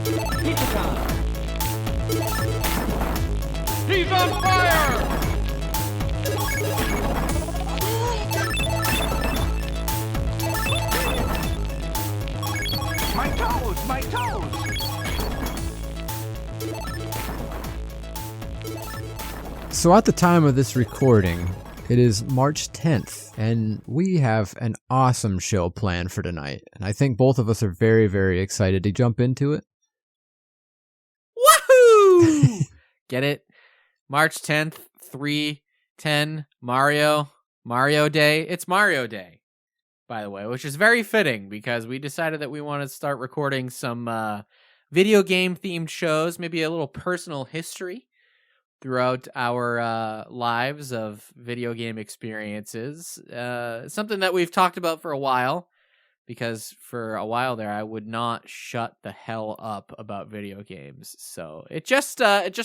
He's on fire! My toes! My toes! So at the time of this recording, it is March 10th, and we have an awesome show planned for tonight. And I think both of us are very, very excited to jump into it. Woohoo! Get it? March 10th, 3/10, Mario Day. It's Mario Day, by the way, which is very fitting because we decided that we want to start recording some video game themed shows, maybe a little personal history throughout our lives of video game experiences. Something that we've talked about for a while, because for a while there, I would not shut the hell up about video games. So it just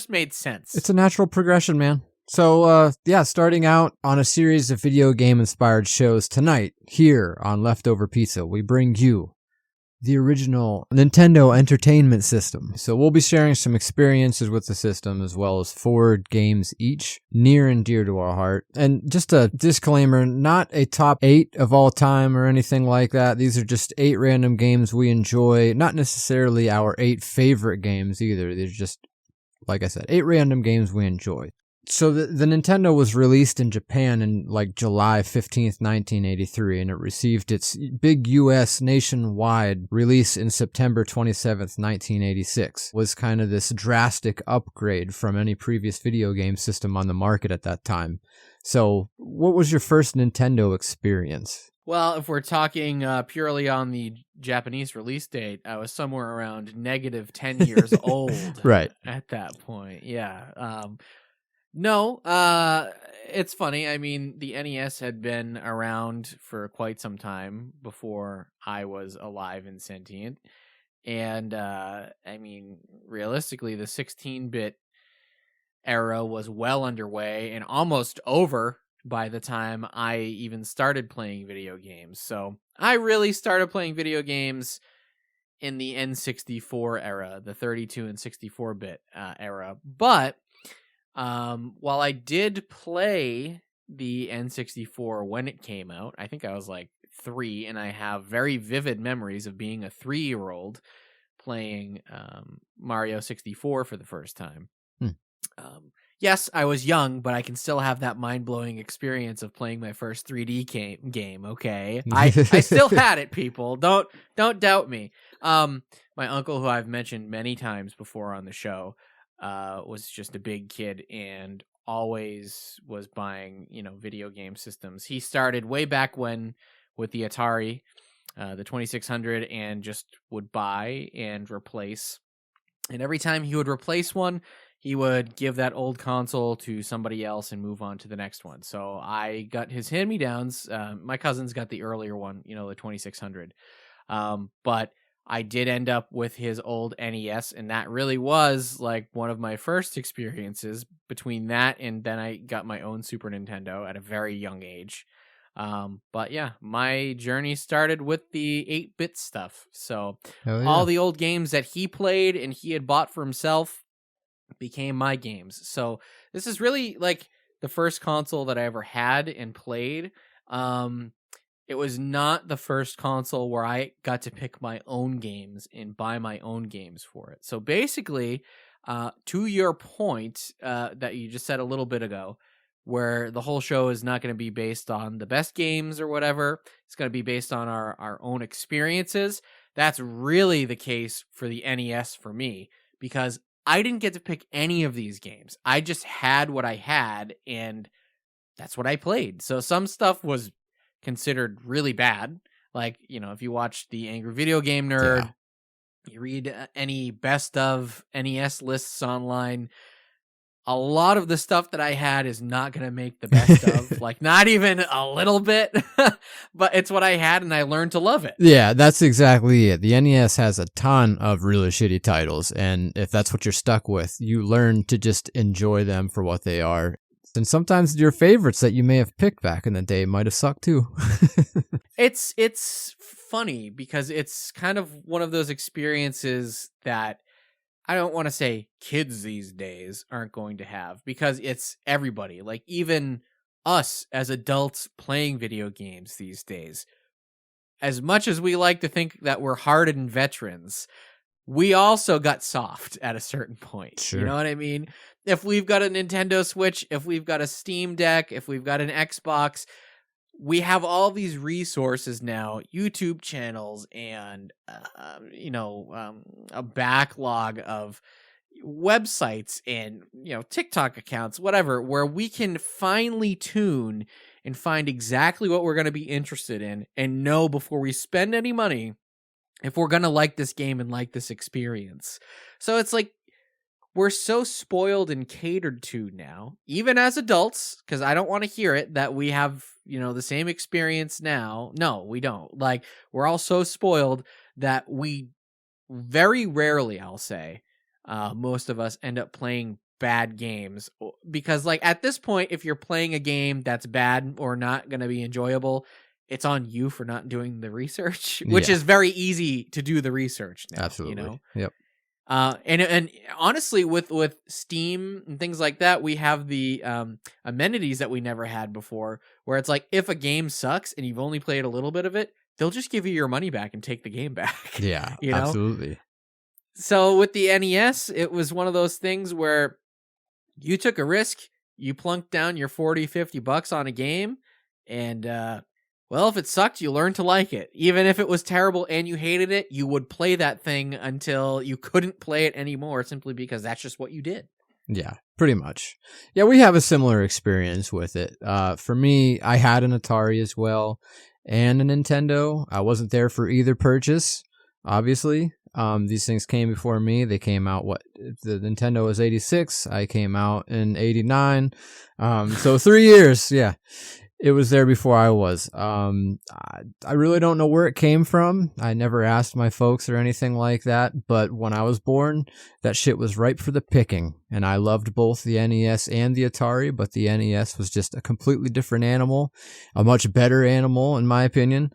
made sense. It's a natural progression, man. So, starting out on a series of video game-inspired shows tonight, here on Leftover Pizza, we bring you the original Nintendo Entertainment System. So we'll be sharing some experiences with the system as well as 4 games each, near and dear to our heart. And just a disclaimer, not a top 8 of all time or anything like that. These are just 8 random games we enjoy, not necessarily our 8 favorite games either. They're just, like I said, 8 random games we enjoy. So the Nintendo was released in Japan in like July 15th, 1983, and it received its big US nationwide release in September 27th, 1986. Was kind of this drastic upgrade from any previous video game system on the market at that time. So what was your first Nintendo experience? Well, if we're talking purely on the Japanese release date, I was somewhere around negative 10 years old. Right. At that point, yeah. No, it's funny. I mean, the NES had been around for quite some time before I was alive and sentient. And, I mean, realistically, the 16-bit era was well underway and almost over by the time I even started playing video games. So I really started playing video games in the N64 era, the 32 and 64-bit era. But while I did play the N64 when it came out, I think I was like 3, and I have very vivid memories of being a 3-year-old playing Mario 64 for the first time. Yes, I was young, but I can still have that mind-blowing experience of playing my first 3D game, okay? I still had it, people. Don't doubt me. My uncle, who I've mentioned many times before on the show, was just a big kid and always was buying, video game systems. He started way back when with the Atari, the 2600, and just would buy and replace. And every time he would replace one, he would give that old console to somebody else and move on to the next one. So I got his hand-me-downs. My cousins got the earlier one, the 2600. But I did end up with his old NES, and that really was like one of my first experiences. Between that and then I got my own Super Nintendo at a very young age. But yeah, my journey started with the 8-bit stuff. So all the old games that he played and he had bought for himself became my games. So this is really like the first console that I ever had and played. It was not the first console where I got to pick my own games and buy my own games for it. So basically, to your point that you just said a little bit ago, where the whole show is not going to be based on the best games or whatever, it's going to be based on our own experiences. That's really the case for the NES for me, because I didn't get to pick any of these games. I just had what I had, and that's what I played. So some stuff was considered really bad. Like, if you watch the Angry Video Game Nerd, you read any best of NES lists online, a lot of the stuff that I had is not going to make the best of, like not even a little bit, but it's what I had and I learned to love it. Yeah, that's exactly it. The NES has a ton of really shitty titles, and if that's what you're stuck with, you learn to just enjoy them for what they are. And sometimes your favorites that you may have picked back in the day might have sucked too. It's funny because it's kind of one of those experiences that I don't want to say kids these days aren't going to have, because it's everybody. Like, even us as adults playing video games these days, as much as we like to think that we're hardened veterans, we also got soft at a certain point. Sure. You know what I mean? If we've got a Nintendo Switch, if we've got a Steam Deck, if we've got an Xbox, we have all these resources now, YouTube channels, and a backlog of websites and TikTok accounts, whatever, where we can finely tune and find exactly what we're going to be interested in and know before we spend any money if we're going to like this game and like this experience. So it's like we're so spoiled and catered to now, even as adults, because I don't want to hear it that we have, the same experience now. No, we don't. Like, we're all so spoiled that we very rarely, I'll say, most of us end up playing bad games, because, like, at this point, if you're playing a game that's bad or not going to be enjoyable, it's on you for not doing the research, which is very easy to do the research now. Absolutely. Yep. And honestly, with Steam and things like that, we have the amenities that we never had before, where it's like, if a game sucks and you've only played a little bit of it, they'll just give you your money back and take the game back. Yeah, absolutely. So with the NES, it was one of those things where you took a risk, you plunked down your $40-$50 on a game, and well, if it sucked, you learned to like it. Even if it was terrible and you hated it, you would play that thing until you couldn't play it anymore, simply because that's just what you did. Yeah, pretty much. Yeah, we have a similar experience with it. For me, I had an Atari as well and a Nintendo. I wasn't there for either purchase, obviously. These things came before me. They came out, the Nintendo was 86. I came out in 89. So 3 years, yeah. It was there before I was. I really don't know where it came from. I never asked my folks or anything like that. But when I was born, that shit was ripe for the picking. And I loved both the NES and the Atari, but the NES was just a completely different animal, a much better animal, in my opinion.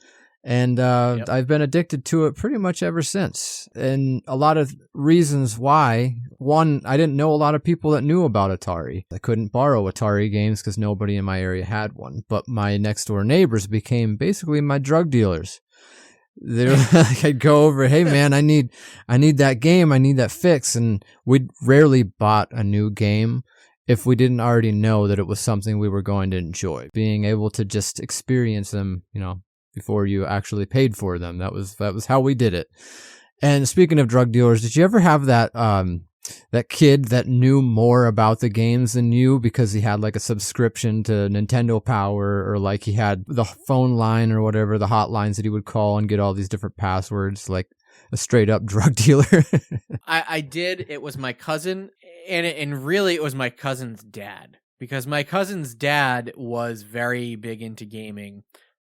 And I've been addicted to it pretty much ever since. And a lot of reasons why. One, I didn't know a lot of people that knew about Atari. I couldn't borrow Atari games because nobody in my area had one. But my next door neighbors became basically my drug dealers. They're like, I'd go over, hey man, I need that game, I need that fix. And we rarely bought a new game if we didn't already know that it was something we were going to enjoy. Being able to just experience them, before you actually paid for them. That was how we did it. And speaking of drug dealers, did you ever have that kid that knew more about the games than you because he had like a subscription to Nintendo Power, or like he had the phone line or whatever, the hotlines that he would call and get all these different passwords, like a straight up drug dealer? I did. It was my cousin, and really it was my cousin's dad, because my cousin's dad was very big into gaming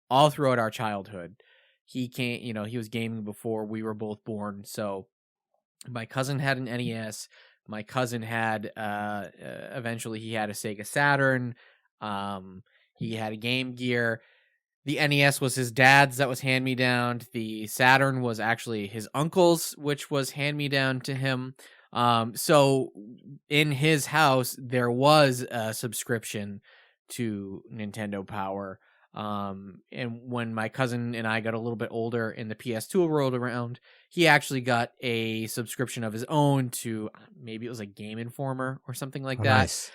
all throughout our childhood. He he was gaming before we were both born. So my cousin had an NES. My cousin had, eventually he had a Sega Saturn. He had a Game Gear. The NES was his dad's, that was hand-me-down. The Saturn was actually his uncle's, which was hand-me-down to him. So in his house, there was a subscription to Nintendo Power. And when my cousin and I got a little bit older and the PS2 rolled around, he actually got a subscription of his own to, maybe it was like Game Informer or something like that. Nice.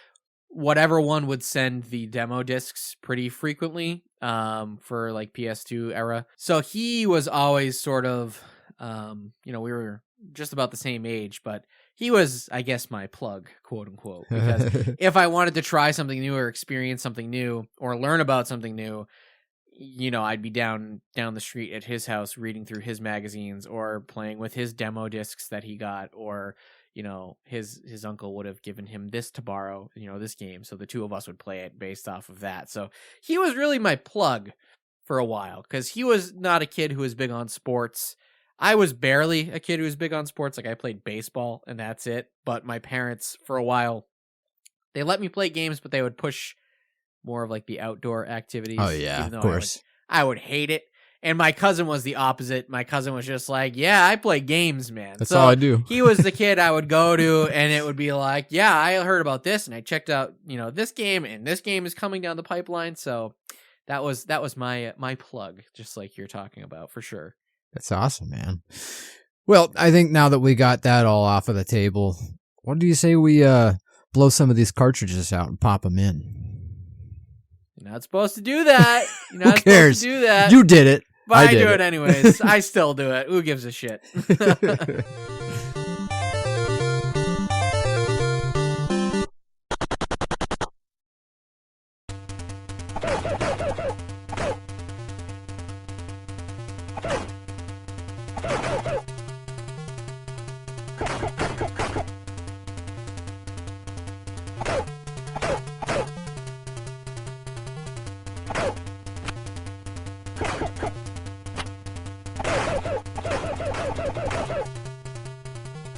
Whatever one would send the demo discs pretty frequently, for like PS2 era. So he was always sort of, we were just about the same age, but he was, I guess, my plug, quote unquote, because if I wanted to try something new or experience something new or learn about something new, I'd be down the street at his house reading through his magazines or playing with his demo discs that he got, or his uncle would have given him this to borrow, this game, so the two of us would play it based off of that. So he was really my plug for a while, because he was not a kid who was big on sports. I was barely a kid who was big on sports. Like, I played baseball and that's it. But my parents, for a while, they let me play games, but they would push more of like the outdoor activities. Oh yeah, of course. I would hate it. And my cousin was the opposite. My cousin was just like, yeah, I play games, man. That's all I do. He was the kid I would go to, and it would be like, yeah, I heard about this, and I checked out, this game, and this game is coming down the pipeline. So that was my plug, just like you're talking about, for sure. That's awesome, man. Well, I think now that we got that all off of the table, what do you say we blow some of these cartridges out and pop them in? You're not supposed to do that. You're not Who cares? supposed to do that. You did it. But I did do it anyways. I still do it. Who gives a shit?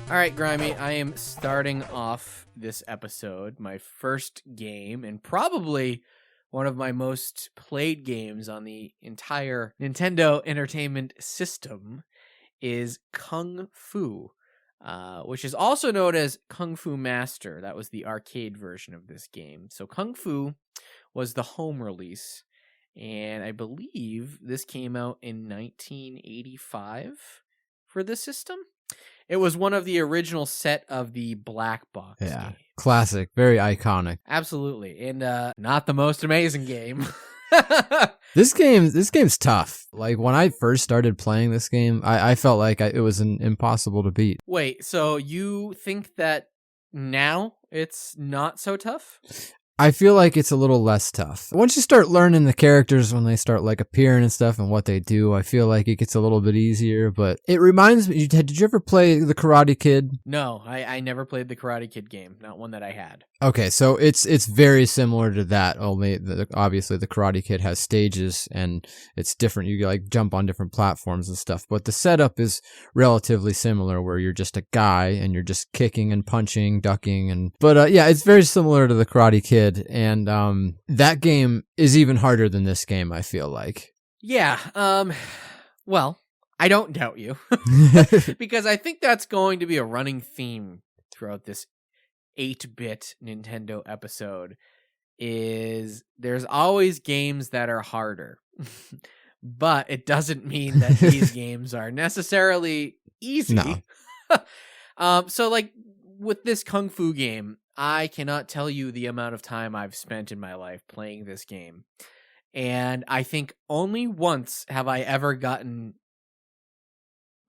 All right, Grimey, I am starting off this episode. My first game, and probably one of my most played games on the entire Nintendo Entertainment System, is Kung Fu, which is also known as Kung Fu Master. That was the arcade version of this game. So Kung Fu was the home release, and I believe this came out in 1985 for the system. It was one of the original set of the black box games. Classic, very iconic. Absolutely, and not the most amazing game. This game's tough. Like, when I first started playing this game, I felt like it was impossible to beat. Wait, so you think that now it's not so tough? I feel like it's a little less tough. Once you start learning the characters, when they start like appearing and stuff and what they do, I feel like it gets a little bit easier. But it reminds me, did you ever play The Karate Kid? No, I never played the Karate Kid game. Not one that I had. Okay, so it's very similar to that, only obviously the Karate Kid has stages and it's different. You like jump on different platforms and stuff, but the setup is relatively similar, where you're just a guy and you're just kicking and punching, ducking, but yeah, it's very similar to the Karate Kid, and that game is even harder than this game, I feel like. Yeah, well, I don't doubt you, because I think that's going to be a running theme throughout this 8-bit Nintendo episode, is there's always games that are harder, but it doesn't mean that these games are necessarily easy. No. So like with this Kung Fu game, I cannot tell you the amount of time I've spent in my life playing this game, and I think only once have I ever gotten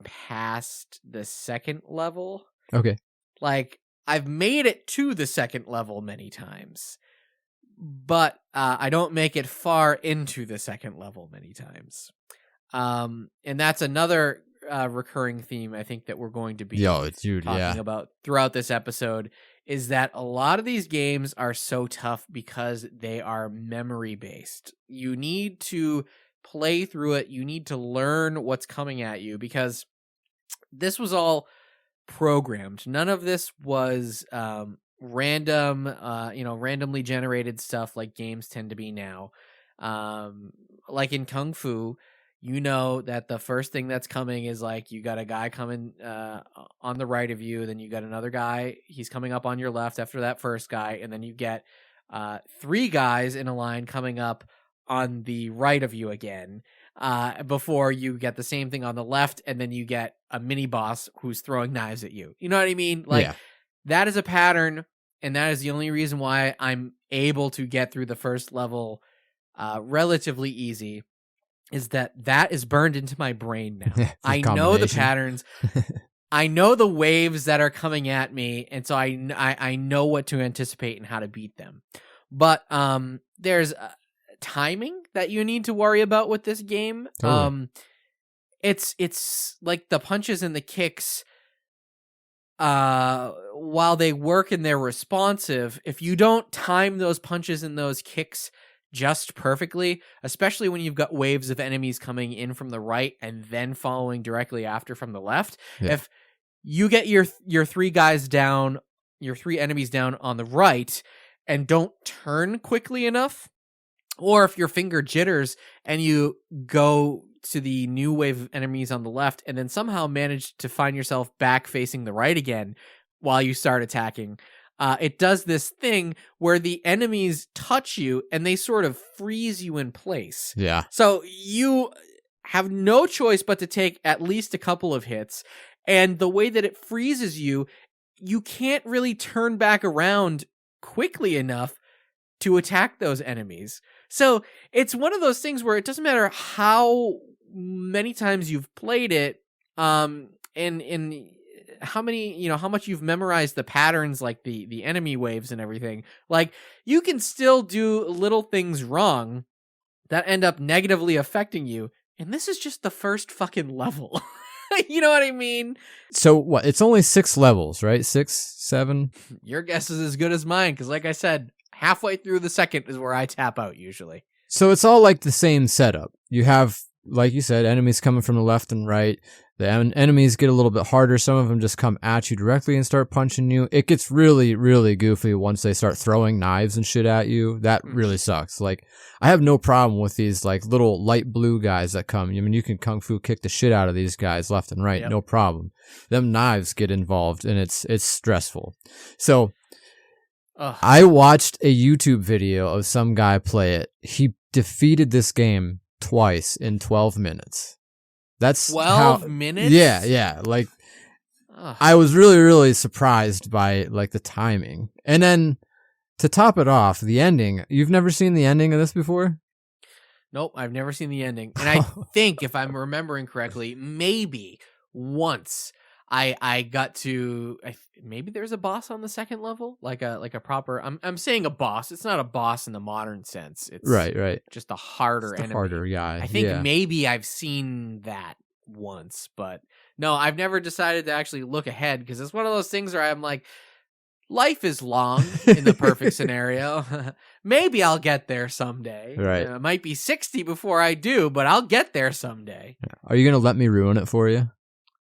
past the second level. Okay. Like, I've made it to the second level many times, but I don't make it far into the second level many times. And that's another recurring theme I think that we're going to be talking about throughout this episode, is that a lot of these games are so tough because they are memory-based. You need to play through it. You need to learn what's coming at you, because this was all programmed. None of this was randomly generated stuff like games tend to be now. Like in Kung Fu, you know that the first thing that's coming is like you got a guy coming on the right of you, then you got another guy, he's coming up on your left after that first guy, and then you get 3 guys in a line coming up on the right of you again, before you get the same thing on the left, and then you get a mini boss who's throwing knives at you. You know what I mean? Like, that is a pattern, and that is the only reason why I'm able to get through the first level relatively easy, is that is burned into my brain now. I know the patterns. I know the waves that are coming at me, and so I know what to anticipate and how to beat them. But there's timing that you need to worry about with this game. Totally. It's like the punches and the kicks, while they work and they're responsive, if you don't time those punches and those kicks just perfectly, especially when you've got waves of enemies coming in from the right and then following directly after from the left, if you get your 3 guys down, your 3 enemies down on the right, and don't turn quickly enough, or if your finger jitters and you go to the new wave of enemies on the left and then somehow manage to find yourself back facing the right again while you start attacking, it does this thing where the enemies touch you and they sort of freeze you in place. Yeah. So you have no choice but to take at least a couple of hits. And the way that it freezes you, you can't really turn back around quickly enough to attack those enemies. So it's one of those things where it doesn't matter how many times you've played it, and how many, how much you've memorized the patterns, like the enemy waves and everything. Like, you can still do little things wrong that end up negatively affecting you. And this is just the first fucking level. You know what I mean? So what? It's only 6 levels, right? 6, 7? Your guess is as good as mine, because like I said, halfway through the second is where I tap out usually. So it's all like the same setup. You have, like you said, enemies coming from the left and right. The enemies get a little bit harder. Some of them just come at you directly and start punching you. It gets really, really goofy once they start throwing knives and shit at you. That really sucks. Like, I have no problem with these like little light blue guys that come. I mean, you can kung fu kick the shit out of these guys left and right. Yep. No problem. Them knives get involved and it's stressful. So I watched a YouTube video of some guy play it. He defeated this game twice in 12 minutes. That's 12 minutes? Yeah. Like, I was really, really surprised by like the timing. And then to top it off, the ending. You've never seen the ending of this before? Nope, I've never seen the ending. And I think, if I'm remembering correctly, maybe once I got to, maybe there's a boss on the second level, like a proper. I'm saying a boss. It's not a boss in the modern sense. It's right. Just a harder enemy. Harder guy. I think maybe I've seen that once, but no, I've never decided to actually look ahead, because it's one of those things where I'm like, life is long in the perfect scenario. Maybe I'll get there someday. Right. It might be 60 before I do, but I'll get there someday. Are you gonna let me ruin it for you?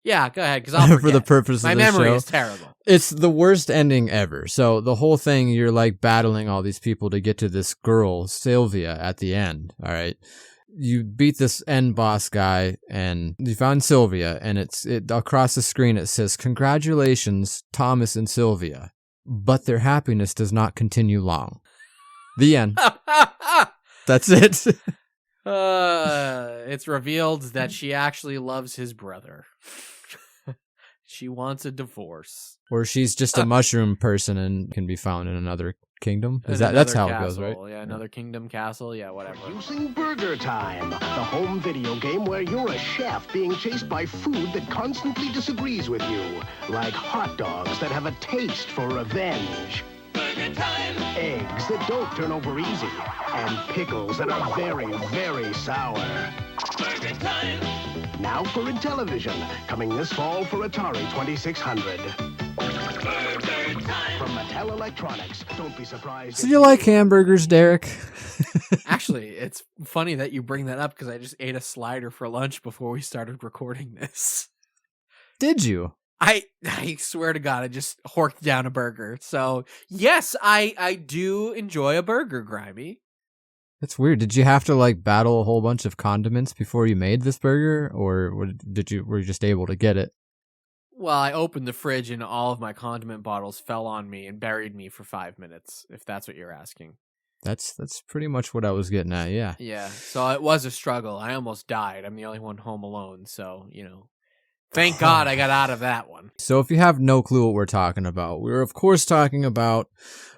Yeah, go ahead, because I'll forget. For the purpose of my the memory show. is terrible. It's the worst ending ever. So the whole thing, you're like battling all these people to get to this girl, Sylvia, at the end. All right. You beat this end boss guy and you found Sylvia, and it across the screen it says, "Congratulations, Thomas and Sylvia, but their happiness does not continue long." The end. That's it. It's revealed that she actually loves his brother. She wants a divorce. Or she's just a mushroom person and can be found in another kingdom. That's how it goes, right? Yeah, another kingdom, castle, yeah, whatever. Introducing Burger Time, the home video game where you're a chef being chased by food that constantly disagrees with you, like hot dogs that have a taste for revenge. Burger Time! Eggs that don't turn over easy, and pickles that are very, very sour. Burger Time! Now for Intellivision, coming this fall for Atari 2600. Burger Time! From Mattel Electronics. Don't be surprised. So you like hamburgers, Derek? Actually, it's funny that you bring that up, because I just ate a slider for lunch before we started recording this. Did you? I swear to God, I just horked down a burger. So, yes, I do enjoy a burger, Grimey. That's weird. Did you have to like battle a whole bunch of condiments before you made this burger, or were you just able to get it? Well, I opened the fridge and all of my condiment bottles fell on me and buried me for 5 minutes, if that's what you're asking. That's pretty much what I was getting at, yeah. Yeah, so it was a struggle. I almost died. I'm the only one home alone, so, thank God I got out of that one. So if you have no clue what we're talking about, we're of course talking about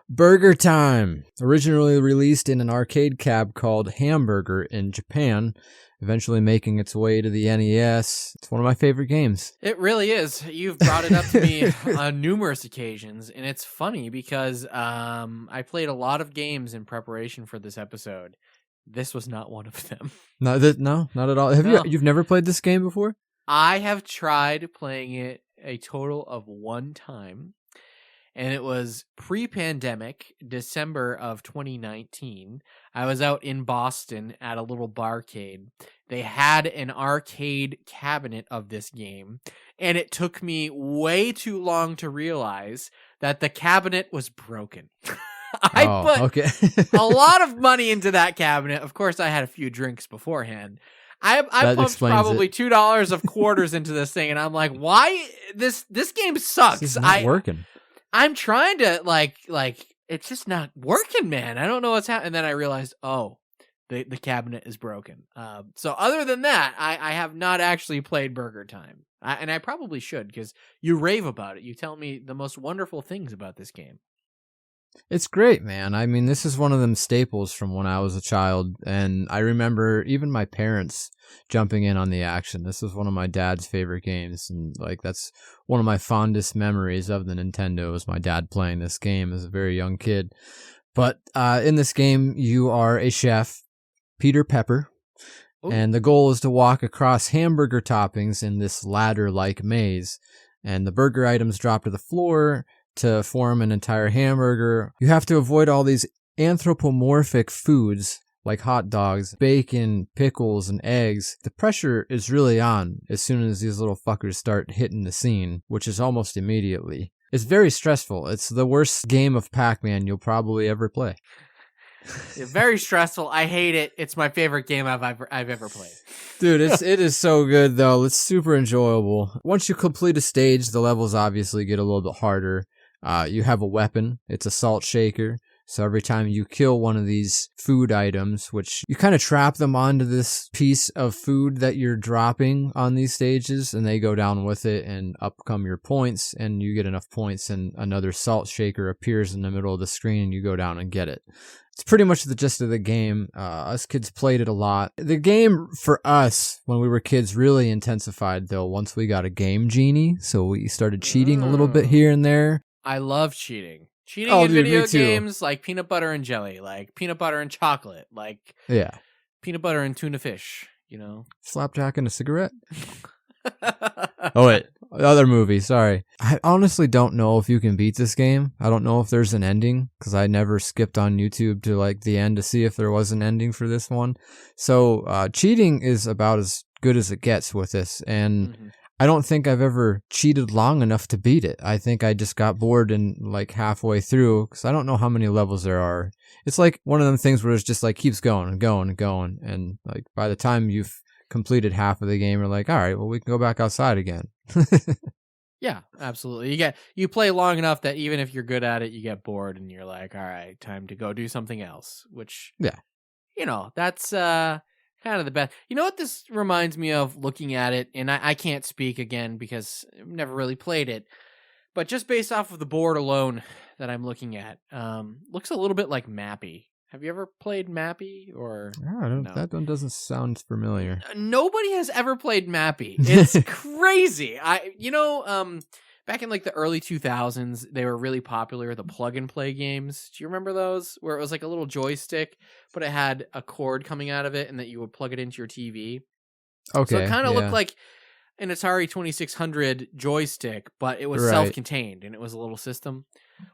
Burger Time, originally released in an arcade cab called Hamburger in Japan, eventually making its way to the NES. It's one of my favorite games. It really is. You've brought it up to me on numerous occasions, and it's funny because I played a lot of games in preparation for this episode. This was not one of them. No, not at all. You've never played this game before? I have tried playing it a total of one time, and it was pre-pandemic, December of 2019. I was out in Boston at a little barcade. They had an arcade cabinet of this game, and it took me way too long to realize that the cabinet was broken. I put a lot of money into that cabinet. Of course, I had a few drinks beforehand. I That pumped explains probably it. $2 of quarters into this thing, and I'm like, why this game sucks? This is not working. I'm trying to like it's just not working, man. I don't know what's happening. And then I realized, oh, the cabinet is broken. So other than that, I have not actually played Burger Time, and I probably should because you rave about it. You tell me the most wonderful things about this game. It's great, man. I mean, this is one of them staples from when I was a child, and I remember even my parents jumping in on the action. This was one of my dad's favorite games, and like that's one of my fondest memories of the Nintendo is my dad playing this game as a very young kid. But in this game, you are a chef, Peter Pepper, Ooh. and the goal is to walk across hamburger toppings in this ladder-like maze, and the burger items drop to the floor to form an entire hamburger. You have to avoid all these anthropomorphic foods like hot dogs, bacon, pickles, and eggs. The pressure is really on as soon as these little fuckers start hitting the scene, which is almost immediately. It's very stressful. It's the worst game of Pac-Man you'll probably ever play. Very stressful. I hate it. It's my favorite game I've ever played. Dude, it is so good though. It's super enjoyable. Once you complete a stage, the levels obviously get a little bit harder. You have a weapon. It's a salt shaker. So every time you kill one of these food items, which you kind of trap them onto this piece of food that you're dropping on these stages, and they go down with it, and up come your points, and you get enough points, and another salt shaker appears in the middle of the screen, and you go down and get it. It's pretty much the gist of the game. Us kids played it a lot. The game, for us, when we were kids, really intensified, though, once we got a Game Genie, so we started cheating a little bit here and there. I love cheating. Cheating Oh, in dude, video me too. games, like peanut butter and jelly, like peanut butter and chocolate, like Yeah. peanut butter and tuna fish, you know? Slapjack and a cigarette? Oh, wait. Other movie, sorry. I honestly don't know if you can beat this game. I don't know if there's an ending, because I never skipped on YouTube to like the end to see if there was an ending for this one. So cheating is about as good as it gets with this, and I don't think I've ever cheated long enough to beat it. I think I just got bored and like halfway through, because I don't know how many levels there are. It's like one of them things where it's just like keeps going and going and going, and like by the time you've completed half of the game, you're like, all right, well, we can go back outside again. Yeah, absolutely. You play long enough that even if you're good at it, you get bored and you're like, all right, time to go do something else, which, Yeah. you know, that's kind of the best. You know what this reminds me of looking at it, and I can't speak again because I've never really played it, but just based off of the board alone that I'm looking at, looks a little bit like Mappy. Have you ever played Mappy or no? That one doesn't sound familiar. Nobody has ever played Mappy. It's crazy. Back in like the early 2000s, they were really popular, the plug and play games. Do you remember those? Where it was like a little joystick, but it had a cord coming out of it and that you would plug it into your TV. Okay. So it kind of looked like an Atari 2600 joystick, but it was Right. self-contained and it was a little system.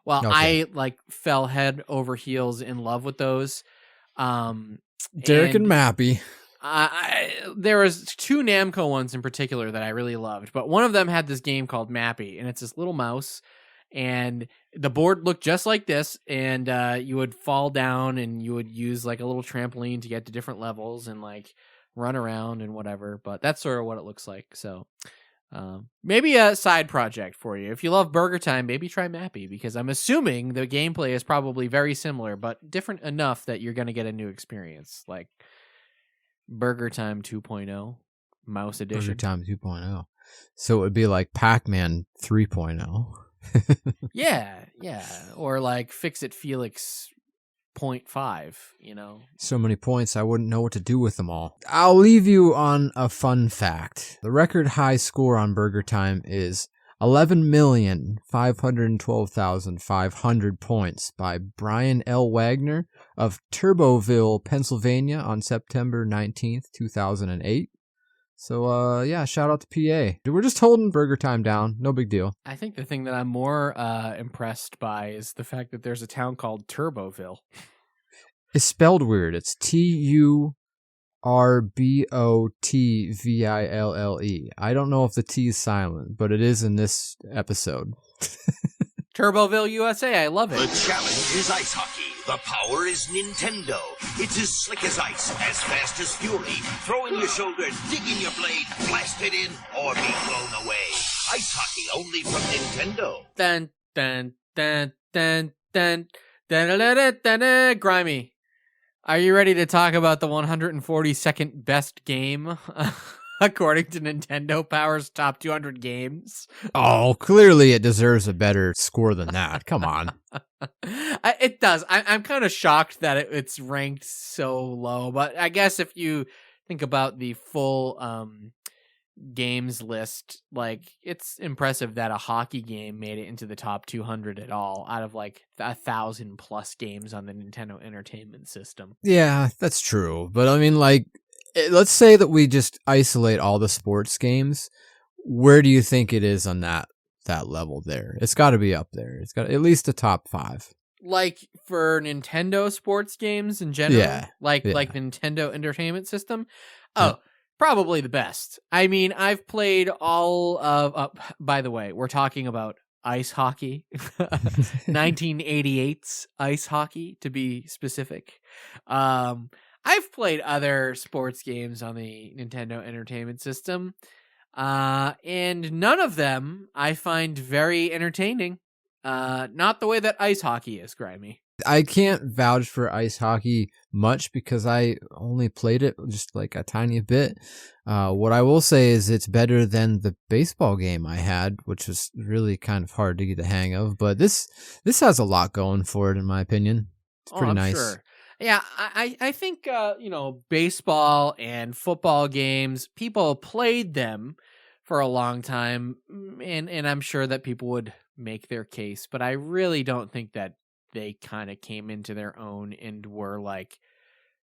Well, I like fell head over heels in love with those. Derek and Mappy. There was two Namco ones in particular that I really loved, but one of them had this game called Mappy, and it's this little mouse, and the board looked just like this, and you would fall down, and you would use like a little trampoline to get to different levels and like run around and whatever. But that's sort of what it looks like. So maybe a side project for you. If you love Burger Time, maybe try Mappy, because I'm assuming the gameplay is probably very similar, but different enough that you're going to get a new experience, like Burger Time 2.0, Mouse Edition. Burger Time 2.0. So it would be like Pac-Man 3.0. Yeah. Or like Fix It Felix 0.5, you know? So many points, I wouldn't know what to do with them all. I'll leave you on a fun fact. The record high score on Burger Time is 11,512,500 points by Brian L. Wagner of Turboville, Pennsylvania on September 19th, 2008. So, shout out to PA. We're just holding Burger Time down. No big deal. I think the thing that I'm more impressed by is the fact that there's a town called Turboville. It's spelled weird. It's Turbottville. I don't know if the T is silent, but it is in this episode. Turboville USA, I love The it. challenge is ice hockey. The power is Nintendo. It's as slick as ice, as fast as fury. Throw in your shoulder, dig in your blade, blast it in, or be blown away. Ice hockey only from Nintendo. Dun, dun, dun, dun, dun, dun, dun, dun, dun, dun, dun. Grimey, are you ready to talk about the 142nd best game according to Nintendo Power's top 200 games? Oh, clearly it deserves a better score than that. Come on. It does. I'm kind of shocked that it's ranked so low, but I guess if you think about the full games list, like, it's impressive that a hockey game made it into the top 200 at all out of like 1,000 plus games on the Nintendo Entertainment System. Yeah, that's true. But I mean, like, let's say that we just isolate all the sports games. Where do you think it is on that level there? It's got to be up there. It's got at least a top 5. Like for Nintendo sports games in general? Yeah. Like the Nintendo Entertainment System? Oh, probably the best. I mean, I've played all of... by the way, we're talking about ice hockey. 1988's ice hockey, to be specific. I've played other sports games on the Nintendo Entertainment System, and none of them I find very entertaining. Not the way that ice hockey is, Grimey. I can't vouch for ice hockey much because I only played it just like a tiny bit. What I will say is it's better than the baseball game I had, which was really kind of hard to get the hang of. But this has a lot going for it, in my opinion. It's pretty nice. Sure. Yeah, I think, baseball and football games, people played them for a long time, and I'm sure that people would make their case, but I really don't think that they kind of came into their own and were like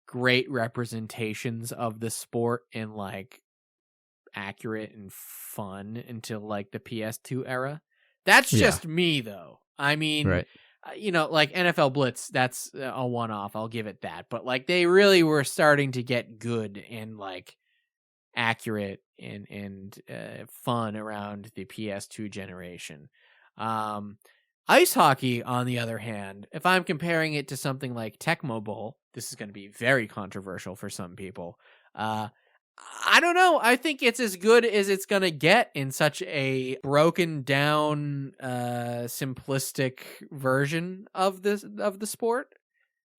great representations of the sport and like accurate and fun until like the PS2 era. That's just me though. I mean, right. Like NFL Blitz, that's a one-off. I'll give it that. But like they really were starting to get good and like accurate and fun around the PS2 generation. Ice hockey, on the other hand, if I'm comparing it to something like Tecmo Bowl, this is going to be very controversial for some people. I don't know. I think it's as good as it's going to get in such a broken down, simplistic version of the sport.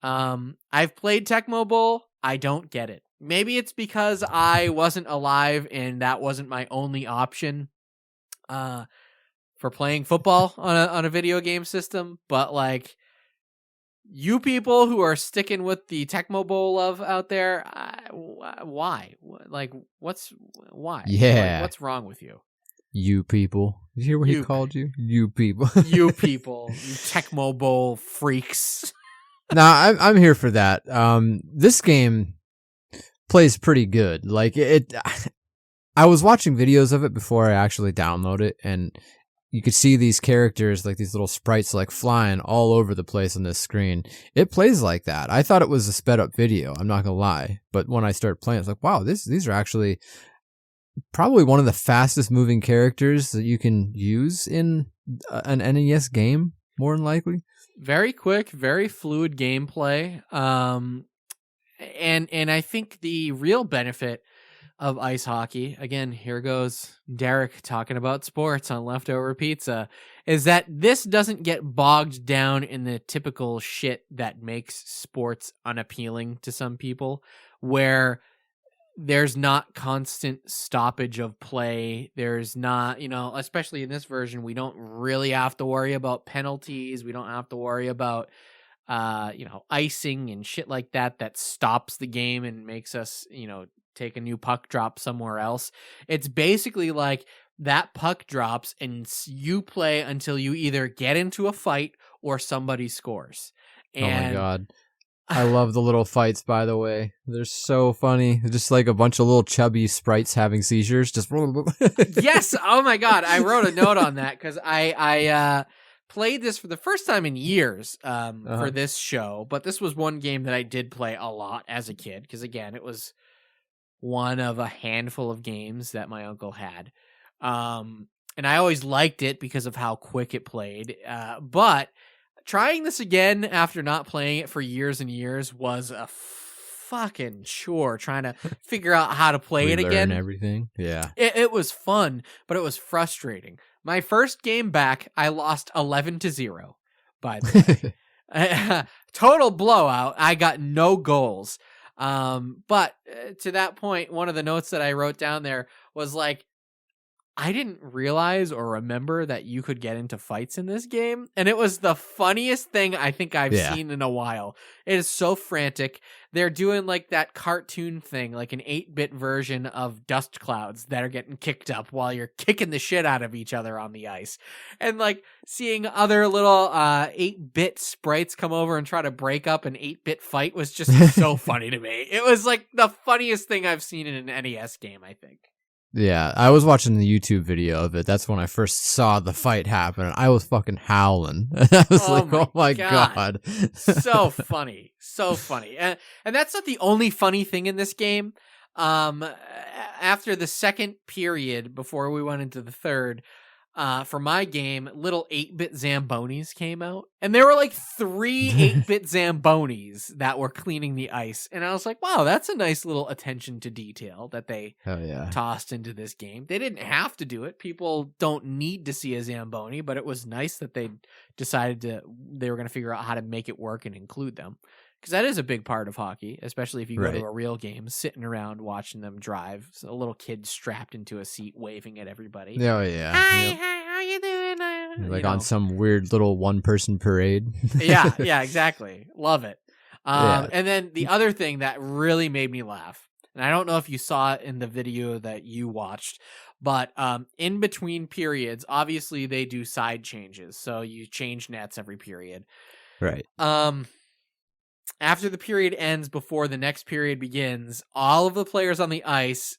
I've played Tecmo Bowl. I don't get it. Maybe it's because I wasn't alive and that wasn't my only option for playing football on a video game system. But like, you people who are sticking with the Tecmo Bowl love out there, why? Like, why? Yeah. Like, what's wrong with you? You people. Did you hear what he called you? You people. You people. You Tecmo Bowl freaks. Nah, I'm here for that. This game plays pretty good. Like, I was watching videos of it before I actually download it, and you could see these characters, like these little sprites, like flying all over the place on this screen. It plays like that. I thought it was a sped up video. I'm not gonna lie, but when I started playing, it's like, wow, these are actually probably one of the fastest moving characters that you can use in an NES game, more than likely. Very quick, very fluid gameplay. And I think the real benefit of ice hockey, again, here goes Derek talking about sports on Leftover Pizza, is that this doesn't get bogged down in the typical shit that makes sports unappealing to some people, where there's not constant stoppage of play. There's not, especially in this version, we don't really have to worry about penalties. We don't have to worry about icing and shit like that stops the game and makes us, take a new puck drop somewhere else. It's basically like that puck drops and you play until you either get into a fight or somebody scores. And oh my God. I love the little fights, by the way. They're so funny. Just like a bunch of little chubby sprites having seizures. Just yes. Oh my God. I wrote a note on that because I played this for the first time in years for this show. But this was one game that I did play a lot as a kid because, again, it was one of a handful of games that my uncle had. and I always liked it because of how quick it played. But trying this again after not playing it for years and years was a fucking chore, trying to figure out how to play it again. Everything. Yeah. It was fun, but it was frustrating. My first game back, I lost 11-0, by the way. Total blowout. I got no goals. But to that point, one of the notes that I wrote down there was like, I didn't realize or remember that you could get into fights in this game. And it was the funniest thing I think I've seen in a while. It is so frantic. They're doing like that cartoon thing, like an 8-bit version of dust clouds that are getting kicked up while you're kicking the shit out of each other on the ice. And like seeing other little 8-bit sprites come over and try to break up an 8-bit fight was just so funny to me. It was like the funniest thing I've seen in an NES game, I think. Yeah, I was watching the YouTube video of it. That's when I first saw the fight happen. I was fucking howling. I was oh my God. So funny. So funny. And that's not the only funny thing in this game. After the second period, before we went into the third, for my game, little 8-bit Zambonis came out. And there were like 3 8-bit Zambonis that were cleaning the ice. And I was like, wow, that's a nice little attention to detail that they tossed into this game. They didn't have to do it. People don't need to see a Zamboni, but it was nice that they decided they were going to figure out how to make it work and include them. Because that is a big part of hockey, especially if you go to a real game, sitting around watching them drive. So a little kid strapped into a seat waving at everybody. Oh, yeah. Hi, how you doing? Like on some weird little one-person parade. yeah, exactly. Love it. And then the other thing that really made me laugh, and I don't know if you saw it in the video that you watched, but in between periods, obviously they do side changes. So you change nets every period. Right. After the period ends, before the next period begins, all of the players on the ice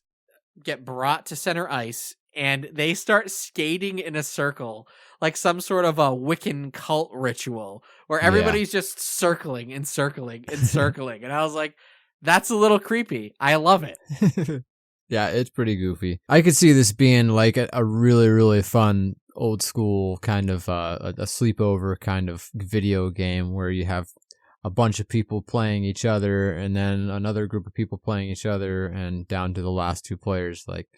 get brought to center ice, and they start skating in a circle, like some sort of a Wiccan cult ritual, where everybody's just circling and circling and circling. And I was like, that's a little creepy. I love it. Yeah, it's pretty goofy. I could see this being like a really, really fun old school kind of a sleepover kind of video game where you have a bunch of people playing each other and then another group of people playing each other and down to the last 2 players. Like,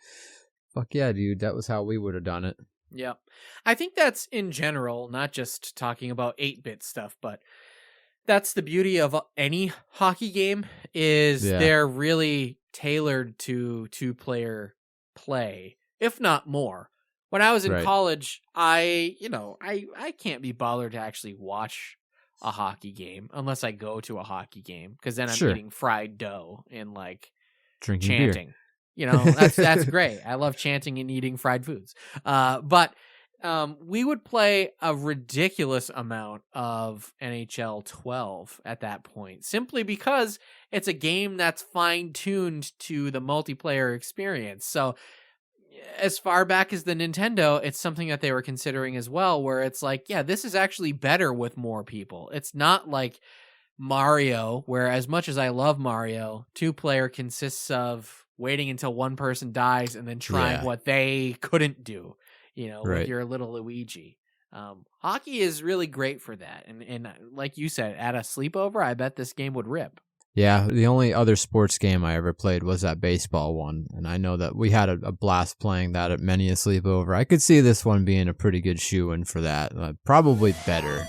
fuck yeah, dude. That was how we would have done it. Yeah. I think that's in general, not just talking about 8-bit stuff, but that's the beauty of any hockey game is they're really tailored to 2-player play, if not more. When I was in college, I can't be bothered to actually watch a hockey game unless I go to a hockey game, because then I'm eating fried dough and like drinking chanting. Beer. You know, that's great. I love chanting and eating fried foods. But we would play a ridiculous amount of NHL 12 at that point, simply because it's a game that's fine-tuned to the multiplayer experience. So as far back as the Nintendo, it's something that they were considering as well, where it's like, yeah, this is actually better with more people. It's not like Mario, where as much as I love Mario, 2-player consists of waiting until one person dies and then trying what they couldn't do, with your little Luigi. Hockey is really great for that. And like you said, at a sleepover, I bet this game would rip. Yeah, the only other sports game I ever played was that baseball one, and I know that we had a blast playing that at many a sleepover. I could see this one being a pretty good shoe-in for that, probably better.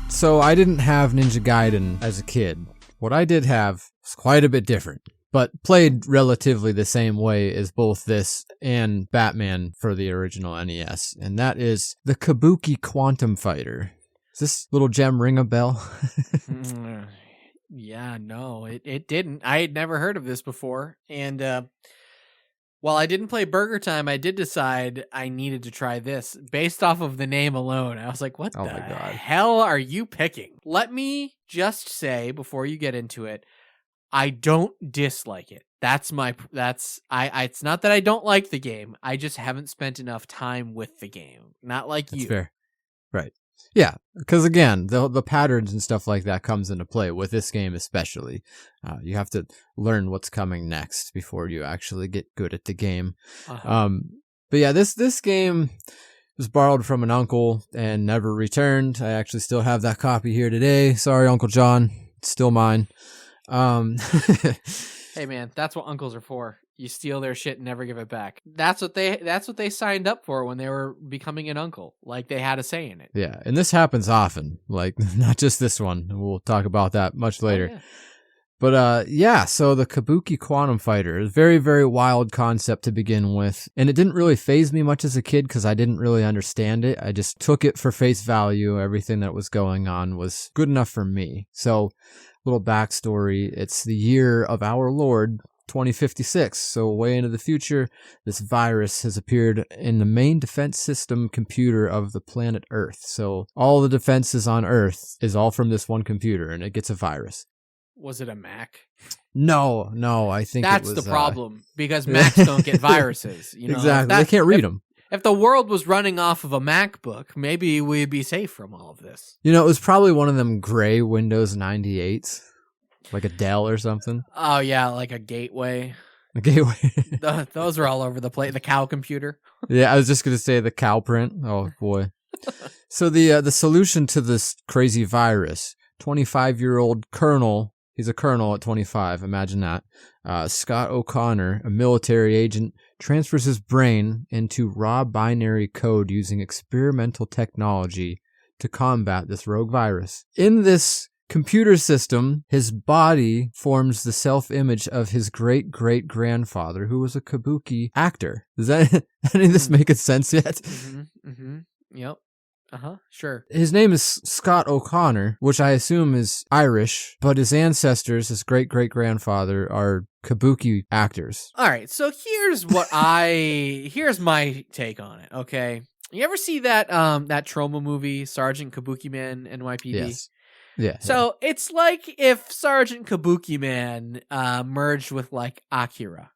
So I didn't have Ninja Gaiden as a kid. What I did have was quite a bit different, but played relatively the same way as both this and Batman for the original NES, and that is the Kabuki Quantum Fighter. Does this little gem ring a bell? Yeah, no, it didn't. I had never heard of this before, and While I didn't play Burger Time, I did decide I needed to try this based off of the name alone. I was like, what Oh the my God. hell are you picking? Let me just say before you get into it, I don't dislike it. It's not that I don't like the game. I just haven't spent enough time with the game. Not like That's you. fair. Right. Yeah, because again, the patterns and stuff like that comes into play with this game especially. You have to learn what's coming next before you actually get good at the game. Uh-huh. But yeah, this game was borrowed from an uncle and never returned. I actually still have that copy here today. Sorry, Uncle John. It's still mine. Hey man, that's what uncles are for. You steal their shit and never give it back. That's what they signed up for when they were becoming an uncle. Like they had a say in it. Yeah, and this happens often. Like not just this one. We'll talk about that much later. Oh, yeah. But yeah, so the Kabuki Quantum Fighter is a very, very wild concept to begin with. And it didn't really faze me much as a kid because I didn't really understand it. I just took it for face value. Everything that was going on was good enough for me. So, little backstory. It's the year of our Lord, 2056. So way into the future, this virus has appeared in the main defense system computer of the planet Earth. So all the defenses on Earth is all from this one computer, and it gets a virus. Was it a Mac? No, I think That's it was, the problem because Macs don't get viruses. You know, exactly. They can't read them. If the world was running off of a MacBook, maybe we'd be safe from all of this. You know, it was probably one of them gray Windows 98s, like a Dell or something. Oh yeah, like a gateway. A gateway. Those are all over the place. The cow computer. Yeah, I was just gonna say the cow print. Oh boy. So the solution to this crazy virus, 25-year-old colonel. He's a colonel at 25. Imagine that. Scott O'Connor, a military agent, transfers his brain into raw binary code using experimental technology to combat this rogue virus. In this computer system, his body forms the self-image of his great-great-grandfather, who was a kabuki actor. Does that any of this make sense yet? Mm-hmm. Yep. Sure. His name is Scott O'Connor, which I assume is Irish, but his ancestors, his great-great-grandfather, are kabuki actors. All right, so here's my take on it, okay? You ever see that Troma movie, Sergeant Kabuki Man, NYPD? Yes. Yeah. So it's like if Sergeant Kabuki Man merged with like Akira.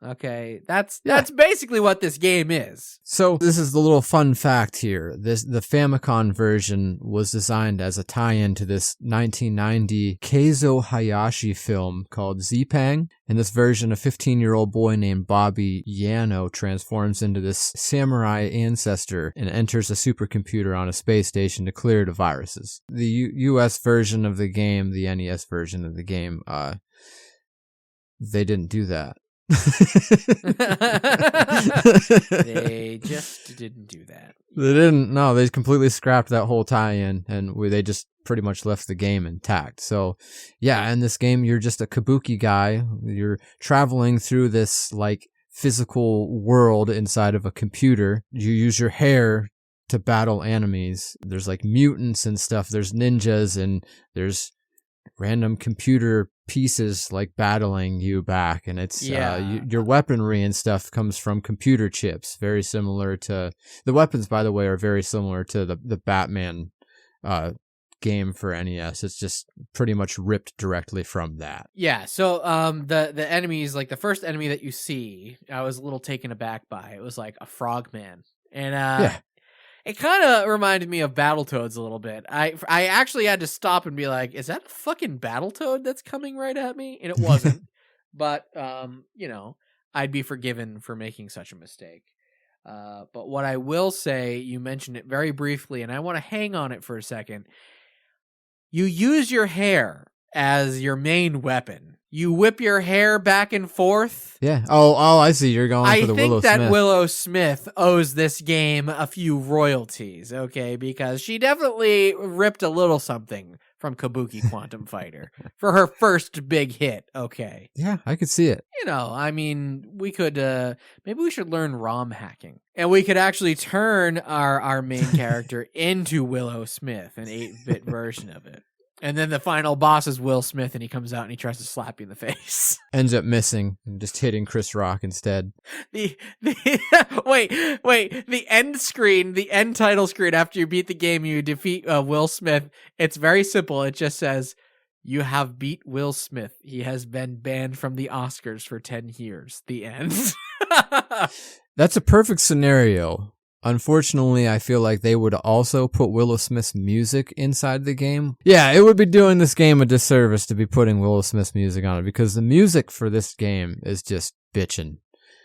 Okay, that's basically what this game is. So this is the little fun fact here. The Famicom version was designed as a tie-in to this 1990 Keizo Hayashi film called Z-Pang. In this version, a 15-year-old boy named Bobby Yano transforms into this samurai ancestor and enters a supercomputer on a space station to clear the viruses. The US version of the game, the NES version of the game, they didn't do that. They just didn't do that. They didn't. No, they completely scrapped that whole tie-in, and they just pretty much left the game intact. So, yeah, in this game, you're just a kabuki guy. You're traveling through this like physical world inside of a computer. You use your hair to battle enemies. There's like mutants and stuff. There's ninjas and there's random computer pieces like battling you back, and it's your weaponry and stuff comes from computer chips, very similar to the weapons, by the way, are very similar to the Batman game for NES. It's just pretty much ripped directly from that. Yeah, so the enemies, like the first enemy that you see, I was a little taken aback by. It was like a frogman, and it kind of reminded me of Battletoads a little bit. I actually had to stop and be like, is that a fucking Battletoad that's coming right at me? And it wasn't. But, I'd be forgiven for making such a mistake. But what I will say, you mentioned it very briefly, and I want to hang on it for a second. You use your hair as your main weapon. You whip your hair back and forth. Yeah. Oh, I see. You're going for the Willow Smith. I think that Willow Smith owes this game a few royalties, okay? Because she definitely ripped a little something from Kabuki Quantum Fighter for her first big hit, okay? Yeah, I could see it. You know, I mean, we could, maybe we should learn ROM hacking. And we could actually turn our main character into Willow Smith, an 8-bit version of it. And then the final boss is Will Smith, and he comes out and he tries to slap you in the face. Ends up missing and just hitting Chris Rock instead. The wait, the end title screen after you beat the game, you defeat Will Smith. It's very simple. It just says, "You have beat Will Smith. He has been banned from the Oscars for 10 years." The end. That's a perfect scenario. Unfortunately, I feel like they would also put Will Smith's music inside the game. Yeah, it would be doing this game a disservice to be putting Will Smith's music on it, because the music for this game is just bitchin'.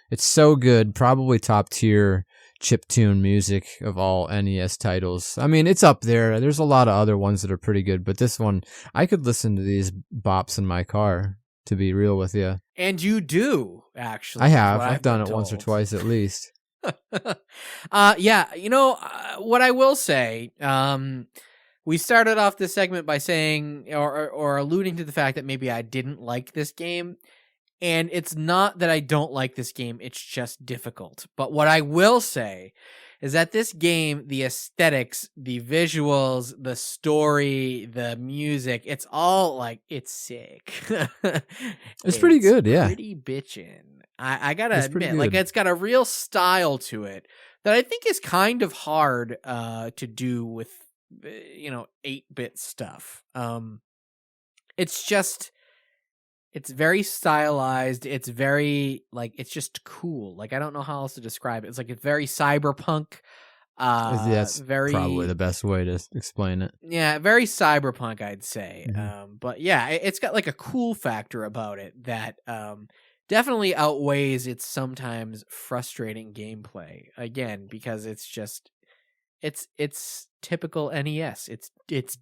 It's so good, probably top tier chiptune music of all NES titles. I mean, it's up there. There's a lot of other ones that are pretty good, but this one, I could listen to these bops in my car, to be real with you. And you do, actually. I have. What I've done it been once or told. twice at least. Yeah, what I will say, we started off this segment by saying or alluding to the fact that maybe I didn't like this game, and it's not that I don't like this game, it's just difficult. But what I will say is that this game, the aesthetics, the visuals, the story, the music, it's all like, it's sick. It's pretty good, yeah. Pretty bitchin'. I gotta It's pretty admit, like, good. it's got a real style to it that I think is kind of hard to do with 8-bit stuff. It's very stylized. It's very, like, it's just cool. Like, I don't know how else to describe it. It's like, it's very cyberpunk. That's very, probably the best way to explain it. yeah, very cyberpunk, I'd say. Mhm. But yeah, it's got like a cool factor about it that definitely outweighs its sometimes frustrating gameplay. Again, because it's just it's typical NES. It's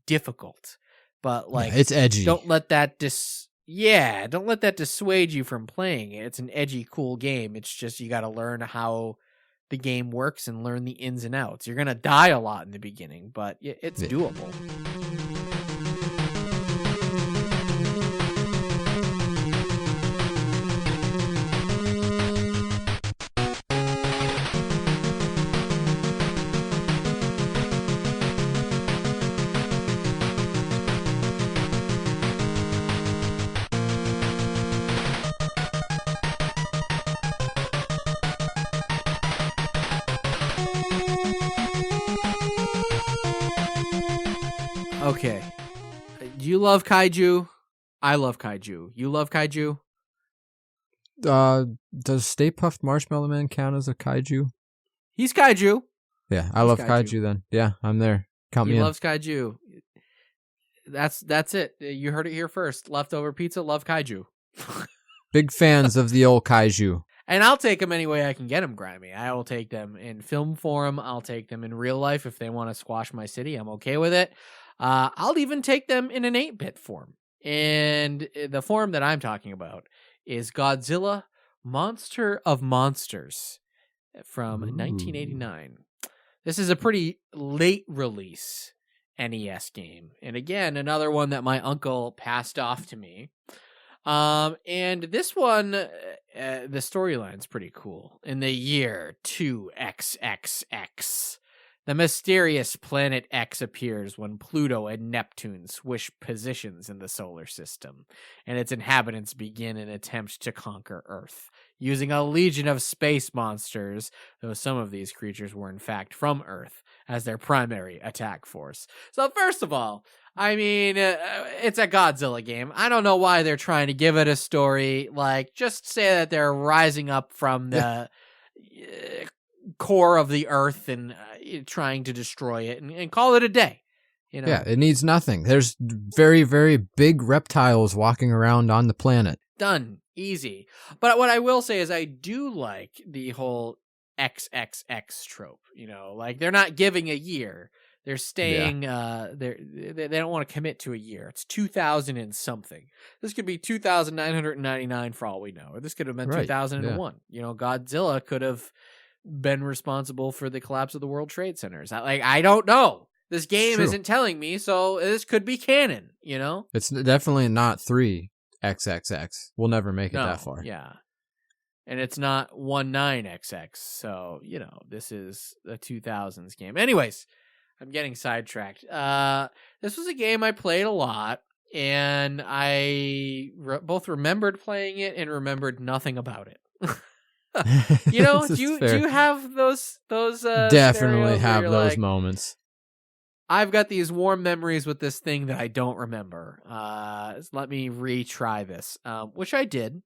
difficult, but like, Yeah, it's edgy. don't let that dissuade you from playing it. It's an edgy, cool game. It's just you got to learn how the game works and learn the ins and outs. You're gonna die a lot in the beginning, but it's Yeah. doable. Okay. Do you love kaiju? I love kaiju. You love kaiju? Does Stay Puft Marshmallow Man count as a kaiju? He's kaiju. Yeah, I He's love kaiju. kaiju then. Yeah, I'm there. Count me He in. loves kaiju. That's it. You heard it here first. Leftover pizza, love kaiju. Big fans of the old kaiju. And I'll take them any way I can get them, Grimey. I will take them in film form. I'll take them in real life. If they want to squash my city, I'm okay with it. I'll even take them in an 8-bit form. And the form that I'm talking about is Godzilla Monster of Monsters from 1989. This is a pretty late release NES game. And again, another one that my uncle passed off to me. And this one, the storyline's pretty cool. In the year 2XXX, the mysterious planet X appears when Pluto and Neptune switch positions in the solar system, and its inhabitants begin an attempt to conquer Earth, using a legion of space monsters, though some of these creatures were in fact from Earth, as their primary attack force. So first of all, I mean, it's a Godzilla game. I don't know why they're trying to give it a story. Like, just say that they're rising up from the core of the Earth and trying to destroy it, and call it a day. Yeah, it needs nothing. There's very, very big reptiles walking around on the planet. Done. Easy. But what I will say is I do like the whole XXX trope. Like, they're not giving a year. They're staying, they don't want to commit to a year. It's 2000 and something. This could be 2,999 for all we know. Or this could have been Right, 2001. Godzilla could have been responsible for the collapse of the World Trade Centers. I don't know. This game True. isn't telling me, so this could be canon, It's definitely not 3XXX. We'll never make it that far. Yeah. And it's not 19XX. So, this is a 2000s game. Anyways, I'm getting sidetracked. This was a game I played a lot, and I both remembered playing it and remembered nothing about it. You know, do you have those definitely have those like, moments. I've got these warm memories with this thing that I don't remember. Let me retry this, which I did.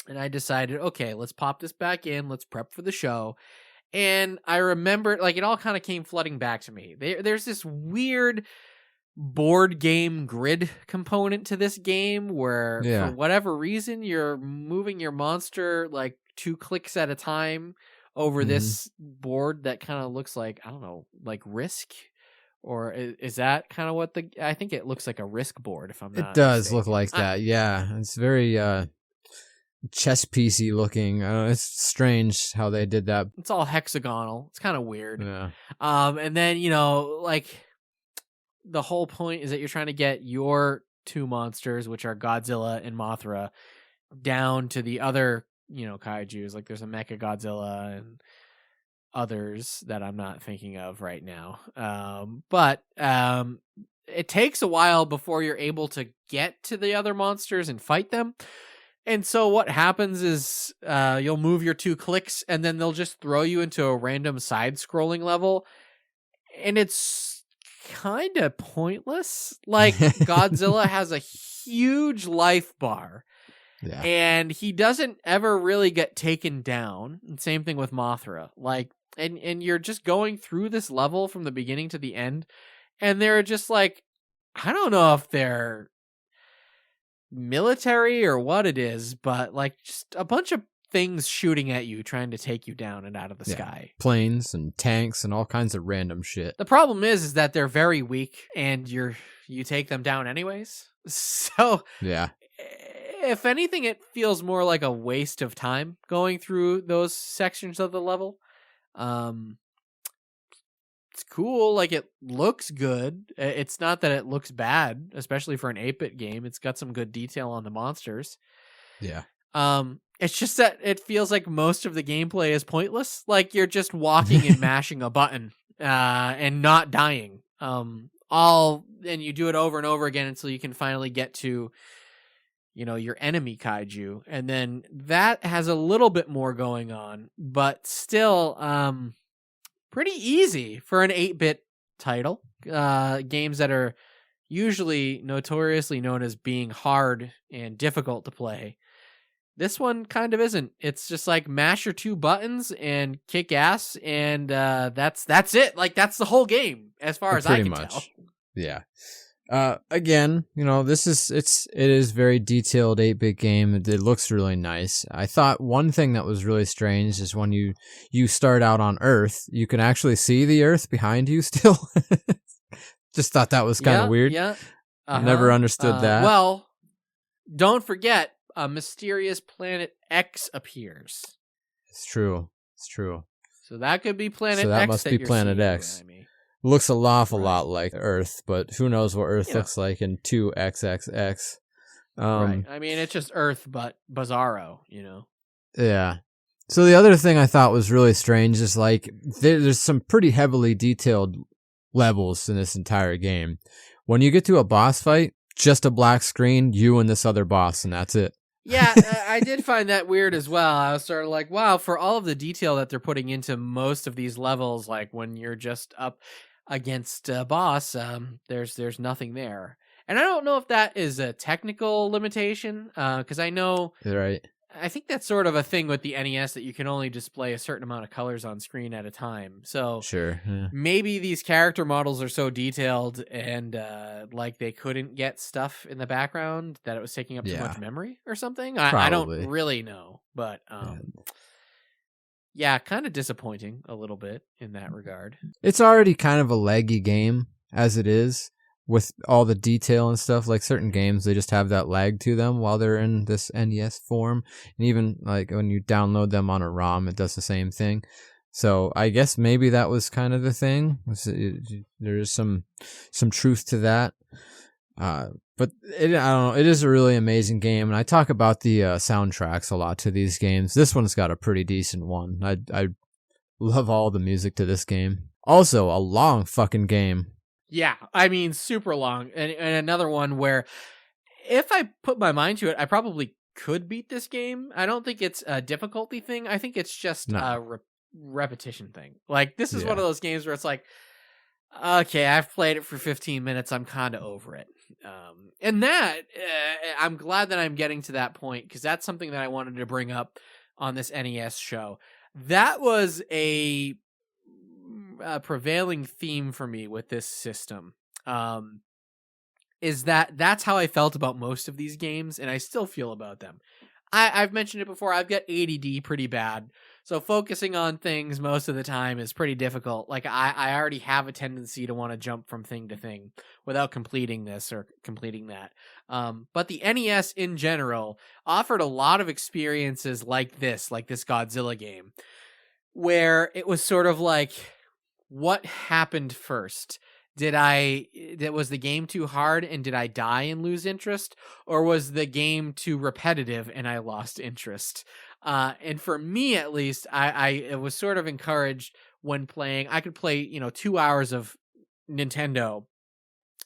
And I decided, okay, let's pop this back in. Let's prep for the show. And I remember, like, it all kind of came flooding back to me. There's this weird board game grid component to this game where, for whatever reason, you're moving your monster, like, 2 clicks at a time over this board that kind of looks like, I don't know, like Risk? Or is that kind of what I think it looks like a Risk board, if I'm not It does mistaken. look like that, yeah. It's very chess piecey looking. It's strange how they did that. It's all hexagonal. It's kind of weird. Yeah. And then, you know, like, the whole point is that you're trying to get your 2 monsters, which are Godzilla and Mothra, down to the other, you know, kaijus. Like, there's a Mecha Godzilla and others that I'm not thinking of right now. But it takes a while before you're able to get to the other monsters and fight them. And so what happens is you'll move your 2 clicks and then they'll just throw you into a random side-scrolling level. And it's kind of pointless. Like, Godzilla has a huge life bar. Yeah. And he doesn't ever really get taken down. And same thing with Mothra. Like, and you're just going through this level from the beginning to the end. And they're just like, I don't know if they're military or what it is, but like just a bunch of things shooting at you, trying to take you down and out of the sky. Planes and tanks and all kinds of random shit. The problem is that they're very weak and you take them down anyways. So yeah, if anything, it feels more like a waste of time going through those sections of the level. It's cool. Like, it looks good. It's not that it looks bad, especially for an 8-bit game. It's got some good detail on the monsters. Yeah. It's just that it feels like most of the gameplay is pointless. Like, you're just walking and mashing a button, and not dying. And you do it over and over again until you can finally get to, you know, your enemy kaiju. And then that has a little bit more going on, but still, pretty easy for an 8-bit title. Games that are usually notoriously known as being hard and difficult to play. This one kind of isn't. It's just like mash your 2 buttons and kick ass, and that's it. Like, that's the whole game as far as I can tell. Yeah. Again, you know, it is very detailed 8-bit game. It looks really nice. I thought one thing that was really strange is when you start out on Earth, you can actually see the Earth behind you still. Just thought that was kind of weird. Yeah. I never understood that. Well, don't forget, a mysterious planet X appears. It's true. So that could be Planet X. So that must be Planet X. Looks an awful lot like Earth, but who knows what Earth looks like in 2XXX. Right. I mean, it's just Earth, but bizarro, you know? Yeah. So the other thing I thought was really strange is, like, there's some pretty heavily detailed levels in this entire game. When you get to a boss fight, just a black screen, you and this other boss, and that's it. Yeah, I did find that weird as well. I was sort of like, wow, for all of the detail that they're putting into most of these levels, like when you're just up against a boss, there's nothing there. And I don't know if that is a technical limitation, because I know, right. I think that's sort of a thing with the NES, that you can only display a certain amount of colors on screen at a time. So sure, yeah. Maybe these character models are so detailed and like they couldn't get stuff in the background, that it was taking up too much memory or something. I don't really know, but yeah, kind of disappointing a little bit in that regard. It's already kind of a laggy game as it is, with all the detail and stuff. Like, certain games, they just have that lag to them while they're in this NES form. And even like when you download them on a ROM, it does the same thing. So I guess maybe that was kind of the thing. There is some truth to that. But I don't know. It is a really amazing game, and I talk about the soundtracks a lot to these games. This one's got a pretty decent one. I love all the music to this game. Also, a long fucking game. Yeah, I mean, super long. And another one where if I put my mind to it, I probably could beat this game. I don't think it's a difficulty thing. I think it's just a repetition thing. Like, this is one of those games where it's like, okay, I've played it for 15 minutes. I'm kind of over it. And that, I'm glad that I'm getting to that point, because that's something that I wanted to bring up on this NES show. That was a prevailing theme for me with this system. Is that's how I felt about most of these games, and I still feel about them. I've mentioned it before, I've got ADD pretty bad, so focusing on things most of the time is pretty difficult. Like, I already have a tendency to want to jump from thing to thing without completing this or completing that. But the NES in general offered a lot of experiences like this Godzilla game, where it was sort of like, what happened first? Was the game too hard and did I die and lose interest? Or was the game too repetitive and I lost interest? And for me, at least, I was sort of encouraged when playing. I could play, 2 hours of Nintendo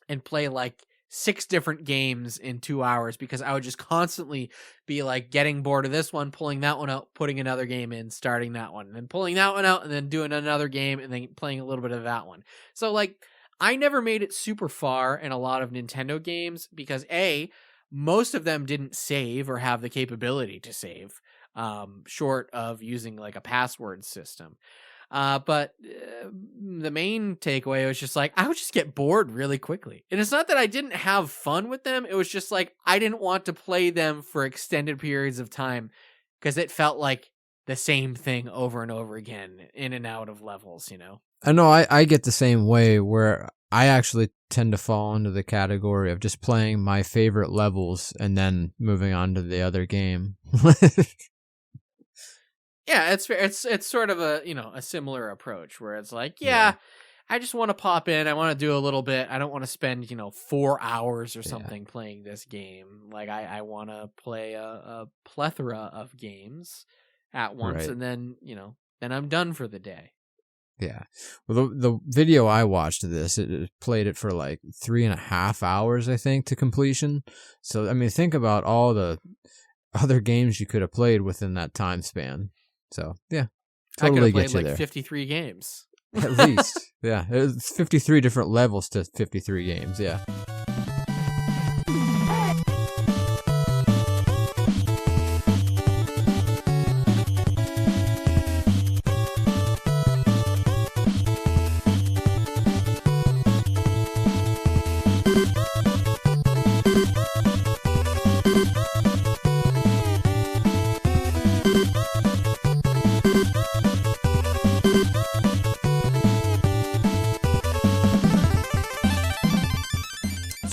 and play like 6 different games in 2 hours, because I would just constantly be like getting bored of this one, pulling that one out, putting another game in, starting that one, and then pulling that one out and then doing another game and then playing a little bit of that one. So like, I never made it super far in a lot of Nintendo games because most of them didn't save or have the capability to save, short of using like a password system. But the main takeaway was just like, I would just get bored really quickly. And it's not that I didn't have fun with them. It was just like, I didn't want to play them for extended periods of time because it felt like the same thing over and over again, in and out of levels, I know I get the same way, where I actually tend to fall into the category of just playing my favorite levels and then moving on to the other game. Yeah, it's fair. It's sort of a similar approach where it's like, I just want to pop in. I want to do a little bit. I don't want to spend 4 hours or something playing this game. Like, I want to play a plethora of games at once, and then then I'm done for the day. Yeah. Well, the video I watched of this, it played it for like 3.5 hours, I think, to completion. So, I mean, think about all the other games you could have played within that time span. So, yeah, totally I could have get played you there. 53 games. At least. Yeah. It's 53 different levels to 53 games. Yeah.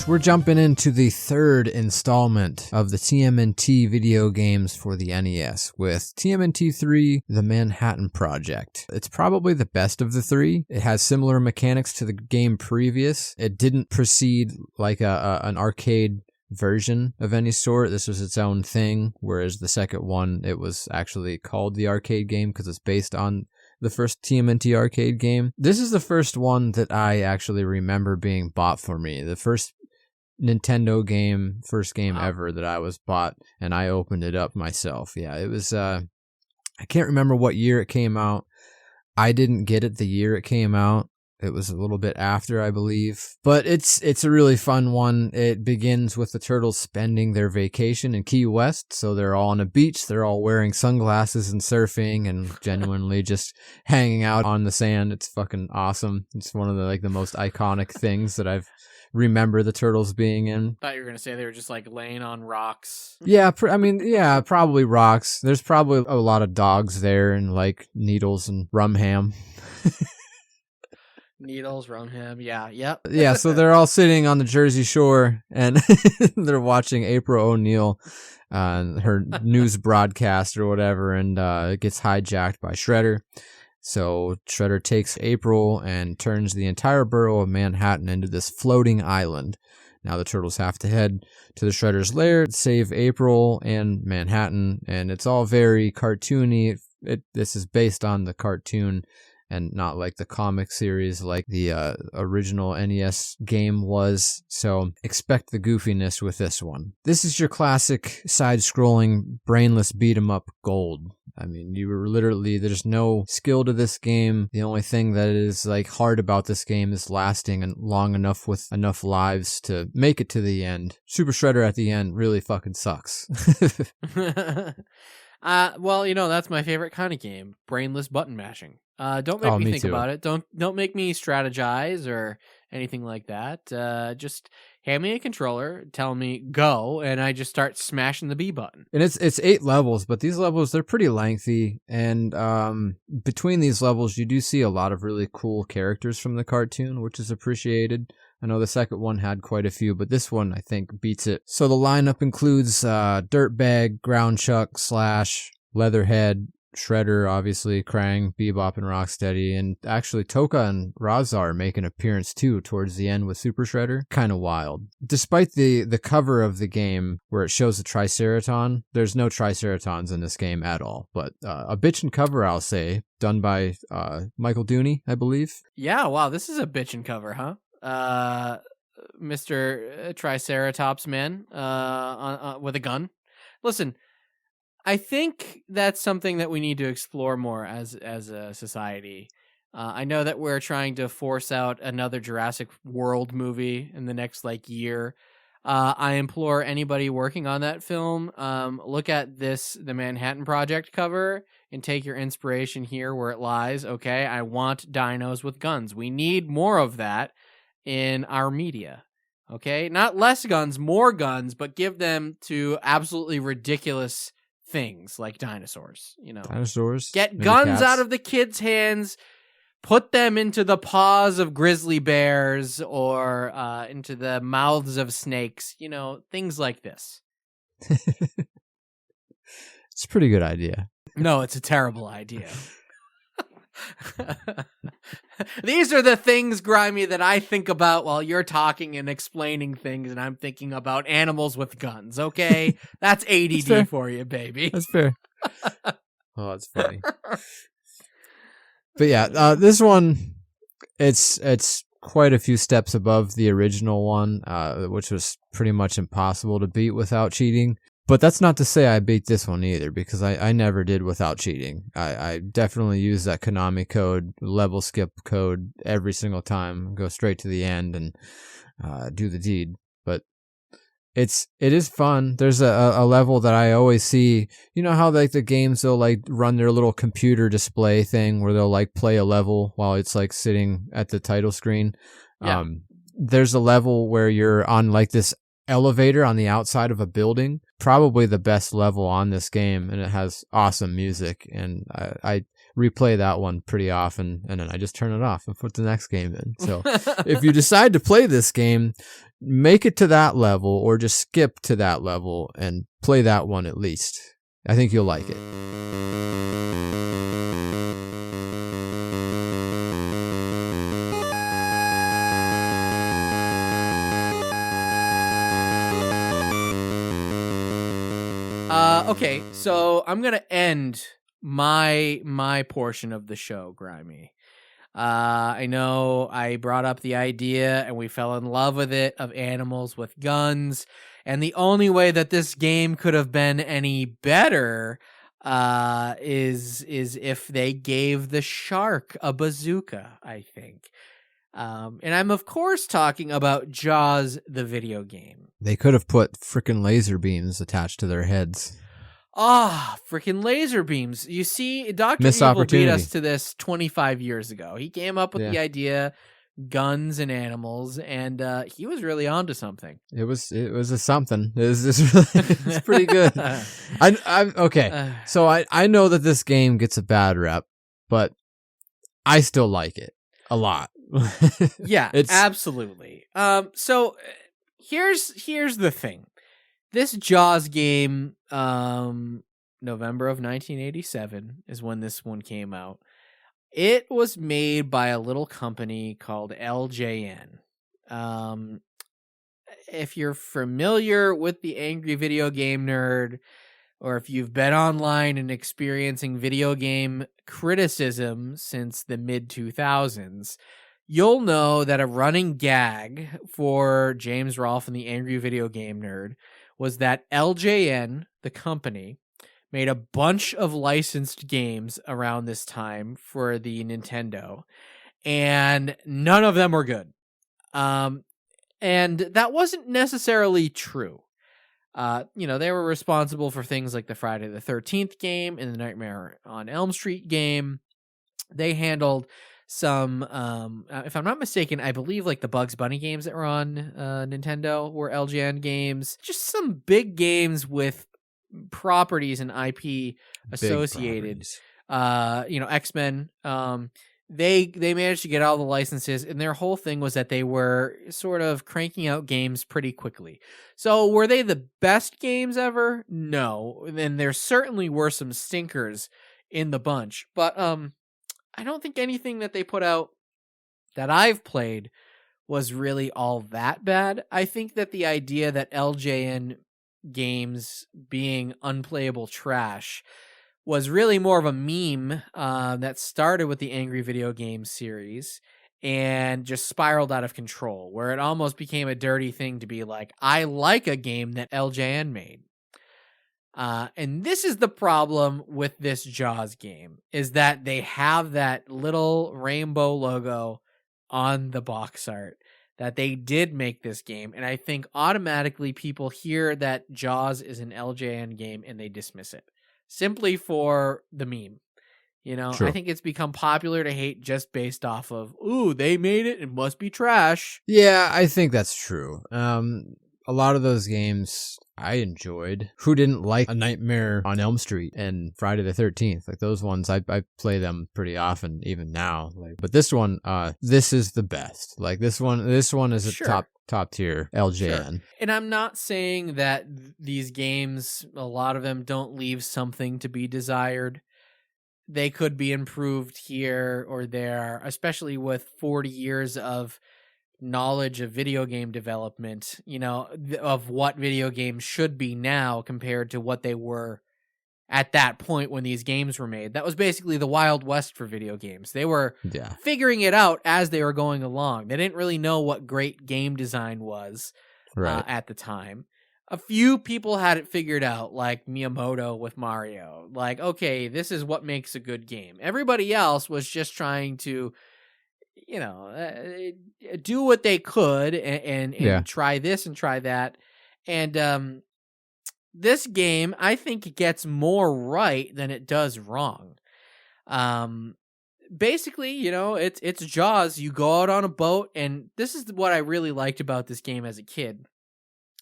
We're jumping into the third installment of the TMNT video games for the NES with TMNT 3, The Manhattan Project. It's probably the best of the three. It has similar mechanics to the game previous. It didn't proceed like an arcade version of any sort. This was its own thing, whereas the second one, it was actually called the arcade game because it's based on the first TMNT arcade game. This is the first one that I actually remember being bought for me. The first Nintendo game, first game ever that I was bought, and I opened it up myself. Yeah, it was, I can't remember what year it came out. I didn't get it the year it came out. It was a little bit after, I believe. But it's a really fun one. It begins with the turtles spending their vacation in Key West. So they're all on a beach. They're all wearing sunglasses and surfing and genuinely just hanging out on the sand. It's fucking awesome. It's one of the most iconic things that I've remember the turtles being in. Thought you were gonna say they were just like laying on rocks. Yeah, probably rocks. There's probably a lot of dogs there and like needles and rum ham. Needles, rum ham, yep. Yeah, so they're all sitting on the Jersey Shore and they're watching April O'Neil, her news broadcast or whatever, and it gets hijacked by Shredder. So Shredder takes April and turns the entire borough of Manhattan into this floating island. Now the turtles have to head to the Shredder's lair, save April and Manhattan, and it's all very cartoony. This is based on the cartoon and not like the comic series like the original NES game was. So expect the goofiness with this one. This is your classic side-scrolling, brainless beat-em-up gold. I mean, you were literally, there's no skill to this game. The only thing that is like hard about this game is lasting and long enough with enough lives to make it to the end. Super Shredder at the end really fucking sucks. Well, that's my favorite kind of game, brainless button mashing. Don't make me think too. about it. Don't make me strategize or anything like that. Just hand me a controller, tell me go, and I just start smashing the B button. And it's 8 levels, but these levels, they're pretty lengthy. And between these levels, you do see a lot of really cool characters from the cartoon, which is appreciated. I know the second one had quite a few, but this one, I think, beats it. So the lineup includes Dirtbag, Ground Chuck, Slash, Leatherhead, Shredder, obviously, Krang, Bebop, and Rocksteady, and actually Toka and Razar make an appearance too towards the end with Super Shredder. Kind of wild. Despite the cover of the game where it shows the Triceraton, there's no Triceratons in this game at all. But a bitchin' cover, I'll say, done by Michael Dooney, I believe. Yeah, wow, this is a bitchin' cover, huh? Mr. Triceratops man with a gun. Listen, I think that's something that we need to explore more as a society. I know that we're trying to force out another Jurassic World movie in the next year. I implore anybody working on that film, look at the Manhattan Project cover and take your inspiration here where it lies. Okay, I want dinos with guns. We need more of that in our media. Okay, not less guns, more guns, but give them to absolutely ridiculous things like dinosaurs. Dinosaurs. Get maybe guns cats. out of the kids' hands, put them into the paws of grizzly bears or into the mouths of snakes, things like this. It's a pretty good idea. No, it's a terrible idea. These are the things, Grimey, that I think about while you're talking and explaining things, and I'm thinking about animals with guns, okay? That's ADD for you, baby. That's fair. Oh, that's funny. But yeah, this one, it's quite a few steps above the original one, which was pretty much impossible to beat without cheating. But that's not to say I beat this one either, because I never did without cheating. I definitely use that Konami code, level skip code every single time, go straight to the end and do the deed. But it is fun. There's a level that I always see. You know how the games, they'll run their little computer display thing where they'll play a level while it's sitting at the title screen. Yeah. There's a level where you're on this elevator on the outside of a building, probably the best level on this game, and it has awesome music, and I replay that one pretty often, and then I just turn it off and put the next game in. So if you decide to play this game, make it to that level or just skip to that level and play that one at least. I think you'll like it. Okay, so I'm gonna end my portion of the show, Grimey. I know I brought up the idea and we fell in love with it, of animals with guns, and the only way that this game could have been any better is if they gave the shark a bazooka, I think. And I'm, of course, talking about Jaws, the video game. They could have put frickin' laser beams attached to their heads. Freaking laser beams. You see, Dr. Missed Evil beat opportunity. us to this 25 years ago. He came up with the idea, guns and animals, and he was really onto something. It was a something. It's pretty good. Okay. So I know that this game gets a bad rep, but I still like it a lot. Yeah, absolutely. So here's the thing. This Jaws game, November of 1987 is when this one came out. It was made by a little company called LJN. If you're familiar with the Angry Video Game Nerd, or if you've been online and experiencing video game criticism since the mid-2000s, you'll know that a running gag for James Rolfe and the Angry Video Game Nerd was that LJN, the company, made a bunch of licensed games around this time for the Nintendo, and none of them were good. And that wasn't necessarily true. They were responsible for things like the Friday the 13th game and the Nightmare on Elm Street game. They handled some, if I'm not mistaken, I believe like the Bugs Bunny games that were on Nintendo were LGN games. Just some big games with properties and IP associated. X-Men. They managed to get all the licenses, and their whole thing was that they were sort of cranking out games pretty quickly. So were they the best games ever? No. And there certainly were some stinkers in the bunch. But I don't think anything that they put out that I've played was really all that bad. I think that the idea that LJN games being unplayable trash was really more of a meme that started with the Angry Video Game series and just spiraled out of control, where it almost became a dirty thing to be like, I like a game that LJN made. And this is the problem with this Jaws game, is that they have that little rainbow logo on the box art, that they did make this game. And I think automatically people hear that Jaws is an LJN game and they dismiss it. Simply for the meme. True. I think it's become popular to hate just based off of, ooh, they made it, it must be trash. Yeah, I think that's true. A lot of those games I enjoyed. Who didn't like A Nightmare on Elm Street and Friday the 13th? Like those ones, I play them pretty often, even now. But this one, this is the best. Like this one is a Sure. top tier LJN. Sure. And I'm not saying that these games, a lot of them don't leave something to be desired. They could be improved here or there, especially with 40 years of knowledge of video game development, of what video games should be now compared to what they were at that point when these games were made. That was basically the Wild West for video games. They were figuring it out as they were going along. They didn't really know what great game design was at the time. A few people had it figured out, like Miyamoto with Mario. Like, okay, this is what makes a good game. Everybody else was just trying to, do what they could and try this and try that. And this game, I think, it gets more right than it does wrong. Basically, it's Jaws. You go out on a boat, and this is what I really liked about this game as a kid,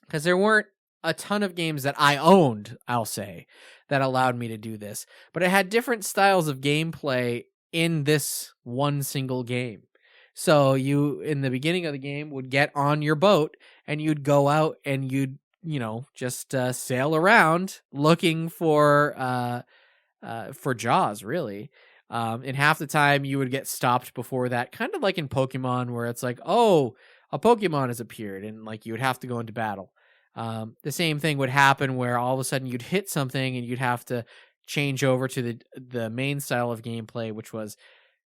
because there weren't a ton of games that I owned, I'll say, that allowed me to do this. But it had different styles of gameplay in this one single game. So you, in the beginning of the game, would get on your boat, and you'd go out and you'd, just sail around looking for Jaws, really. And half the time you would get stopped before that, kind of like in Pokemon, where it's like, oh, a Pokemon has appeared, and like you would have to go into battle. The same thing would happen where all of a sudden you'd hit something and you'd have to change over to the main style of gameplay, which was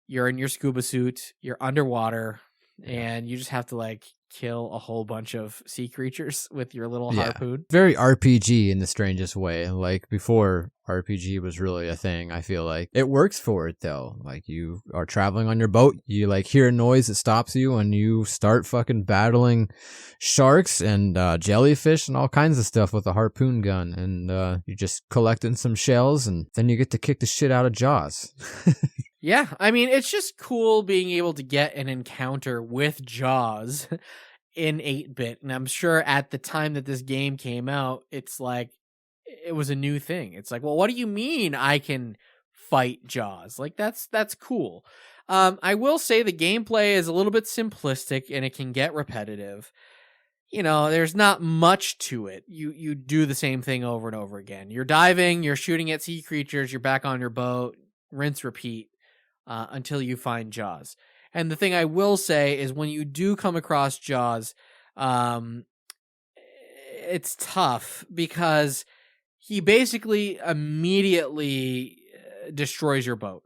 you're in your scuba suit, you're underwater, and you just have to like kill a whole bunch of sea creatures with your little harpoon. Very RPG in the strangest way. Like before RPG was really a thing, I feel like. It works for it though. Like you are traveling on your boat, you like hear a noise that stops you, and you start fucking battling sharks and jellyfish and all kinds of stuff with a harpoon gun, and you're just collecting some shells, and then you get to kick the shit out of Jaws. Yeah, I mean, it's just cool being able to get an encounter with Jaws in 8-bit. And I'm sure at the time that this game came out, it's like, it was a new thing. It's like, well, what do you mean I can fight Jaws? Like, that's cool. I will say the gameplay is a little bit simplistic and it can get repetitive. There's not much to it. You do the same thing over and over again. You're diving, you're shooting at sea creatures, you're back on your boat, rinse, repeat. Until you find Jaws. And the thing I will say is when you do come across Jaws, it's tough because he basically immediately destroys your boat.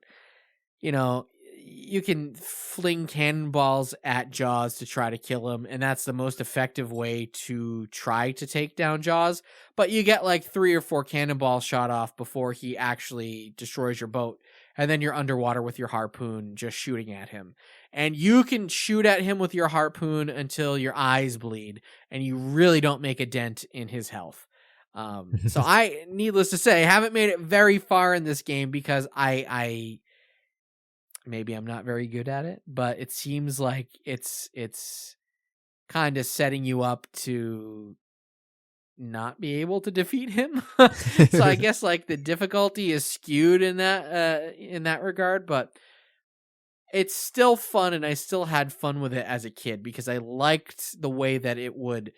You know, you can fling cannonballs at Jaws to try to kill him, and that's the most effective way to try to take down Jaws. But you get like 3 or 4 cannonballs shot off before he actually destroys your boat, and then you're underwater with your harpoon just shooting at him. And you can shoot at him with your harpoon until your eyes bleed, and you really don't make a dent in his health. So I, needless to say, haven't made it very far in this game because I maybe I'm not very good at it, but it seems like it's kind of setting you up to not be able to defeat him. So I guess like the difficulty is skewed in that regard, but it's still fun, and I still had fun with it as a kid because I liked the way that it would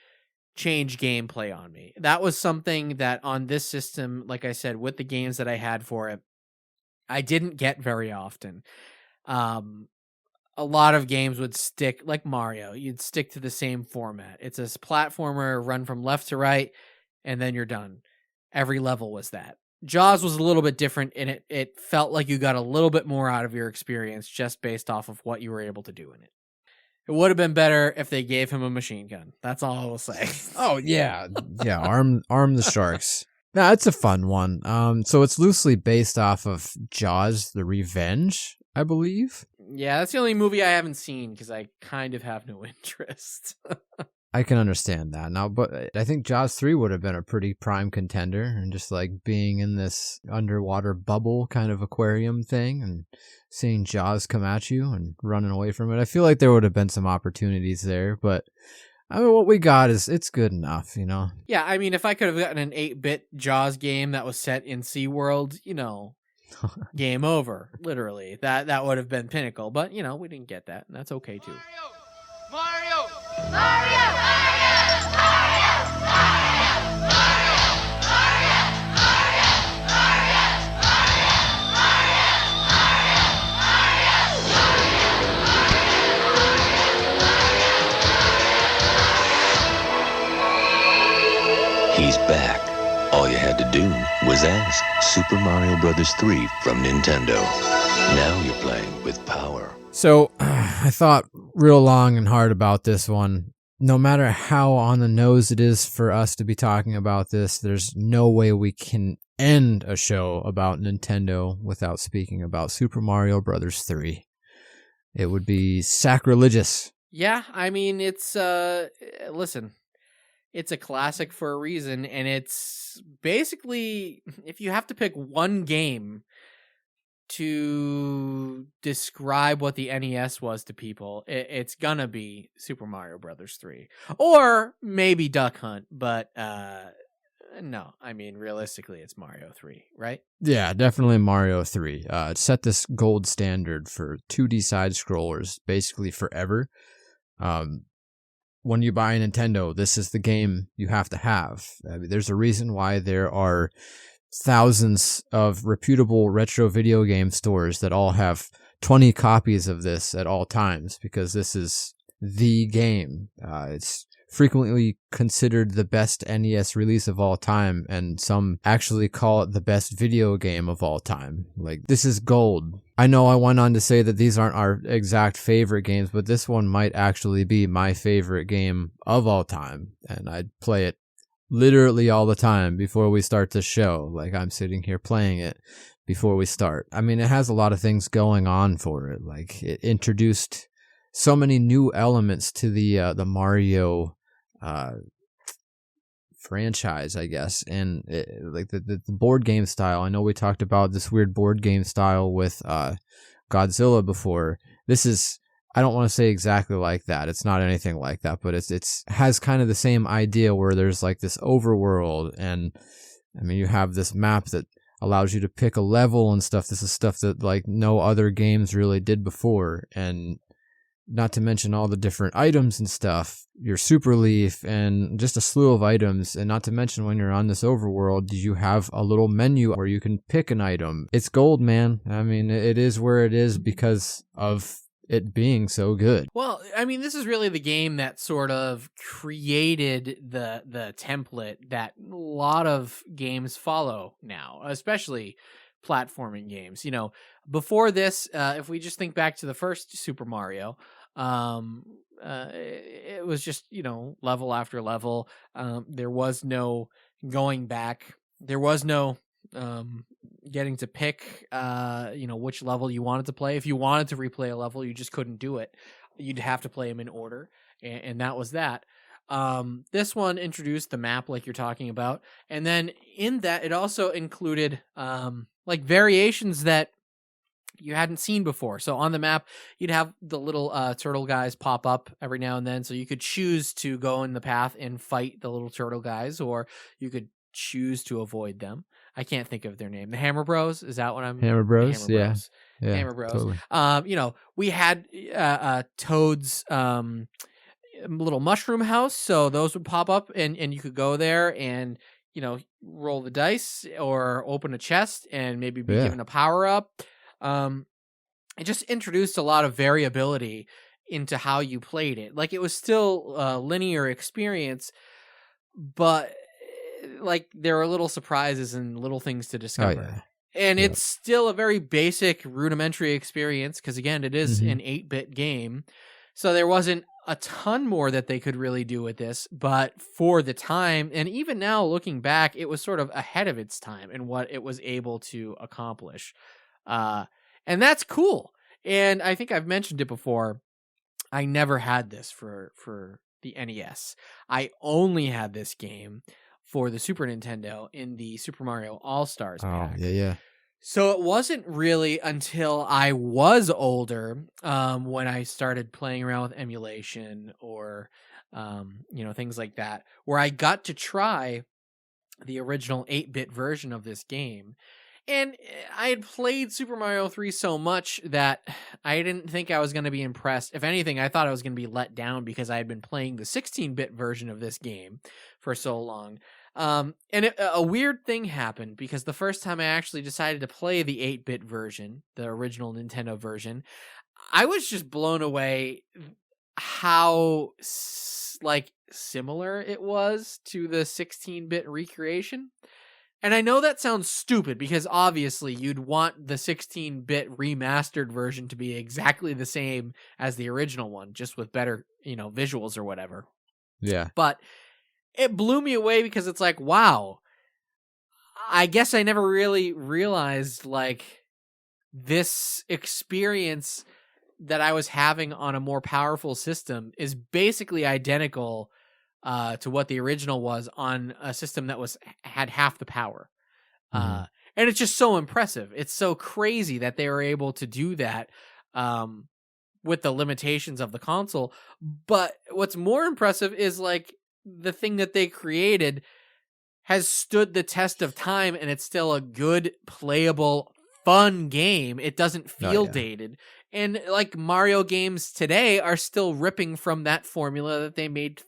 change gameplay on me. That was something that on this system, like I said, with the games that I had for it, I didn't get very often. A lot of games would stick, like Mario, you'd stick to the same format. It's a platformer, run from left to right, and then you're done. Every level was that. Jaws was a little bit different, and it felt like you got a little bit more out of your experience just based off of what you were able to do in it. It would have been better if they gave him a machine gun. That's all I will say. Oh yeah, yeah. Arm the sharks. No, it's a fun one. So it's loosely based off of Jaws: The Revenge, I believe. Yeah, that's the only movie I haven't seen because I kind of have no interest. I can understand that now, but I think Jaws 3 would have been a pretty prime contender, and just like being in this underwater bubble kind of aquarium thing and seeing Jaws come at you and running away from it. I feel like there would have been some opportunities there, but I mean, what we got it's good enough, you know? Yeah, I mean, if I could have gotten an 8-bit Jaws game that was set in SeaWorld, you know, game over, literally. That would have been pinnacle, but, you know, we didn't get that, and that's okay, too. Mario! He's back. All you had to do was ask. Super Mario Bros. 3 from Nintendo. Now you're playing with power. So I thought real long and hard about this one. No matter how on the nose it is for us to be talking about this, there's no way we can end a show about Nintendo without speaking about Super Mario Bros. 3. It would be sacrilegious. Yeah, I mean, it's, listen, it's a classic for a reason, and it's basically, if you have to pick one game to describe what the NES was to people, it's gonna be Super Mario Brothers 3, or maybe Duck Hunt, but no, I mean, realistically, it's Mario 3, right? Yeah, definitely Mario 3. It set this gold standard for 2D side scrollers basically forever. When you buy a Nintendo, this is the game you have to have. I mean, there's a reason why there are thousands of reputable retro video game stores that all have 20 copies of this at all times, because this is the game. It's frequently considered the best NES release of all time, and some actually call it the best video game of all time. Like, this is gold. I know I went on to say that these aren't our exact favorite games, but this one might actually be my favorite game of all time, and I'd play it literally all the time before we start the show. Like, I'm sitting here playing it before we start. I mean, it has a lot of things going on for it. Like, it introduced so many new elements to the Mario franchise, I guess, and like the board game style. I know we talked about this weird board game style with Godzilla before. This is, I don't want to say exactly like that. It's not anything like that, but it's has kind of the same idea where there's like this overworld, and I mean, you have this map that allows you to pick a level and stuff. This is stuff that like no other games really did before, and not to mention all the different items and stuff, your super leaf and just a slew of items. And not to mention, when you're on this overworld, you have a little menu where you can pick an item. It's gold, man. I mean, it is where it is because of it being so good. Well, I mean, this is really the game that sort of created the template that a lot of games follow now, especially platforming games. Before this, if we just think back to the first Super Mario, it was just, level after level. There was no going back. There was no getting to pick which level you wanted to play. If you wanted to replay a level, you just couldn't do it. You'd have to play them in order, and that was that. This one introduced the map like you're talking about, and then in that it also included like variations that you hadn't seen before. So on the map, you'd have the little turtle guys pop up every now and then, so you could choose to go in the path and fight the little turtle guys, or you could choose to avoid them. I can't think of their name. The Hammer Bros, is that what I'm? Hammer Bros, Hammer Bros. Yeah, Hammer Bros. Totally. We had Toad's little mushroom house, so those would pop up, and you could go there and roll the dice or open a chest and maybe be given a power up. It just introduced a lot of variability into how you played it. Like, it was still a linear experience, but like there were little surprises and little things to discover. Oh, yeah. And it's still a very basic rudimentary experience because, again, it is an 8-bit game. So there wasn't a ton more that they could really do with this, but for the time, and even now looking back, it was sort of ahead of its time in what it was able to accomplish. And that's cool. And I think I've mentioned it before. I never had this for the NES. I only had this game for the Super Nintendo in the Super Mario All-Stars pack. Oh, yeah. So it wasn't really until I was older when I started playing around with emulation or, things like that, where I got to try the original 8-bit version of this game. And I had played Super Mario 3 so much that I didn't think I was going to be impressed. If anything, I thought I was going to be let down because I had been playing the 16-bit version of this game for so long. A weird thing happened because the first time I actually decided to play the 8-bit version, the original Nintendo version, I was just blown away how similar it was to the 16-bit recreation. And I know that sounds stupid because obviously you'd want the 16-bit remastered version to be exactly the same as the original one, just with better, visuals or whatever. Yeah. But it blew me away because it's like, wow, I guess I never really realized this experience that I was having on a more powerful system is basically identical to what the original was on a system that had half the power. And it's just so impressive. It's so crazy that they were able to do that with the limitations of the console. But what's more impressive is the thing that they created has stood the test of time, and it's still a good, playable, fun game. It doesn't feel dated. And Mario games today are still ripping from that formula that they made,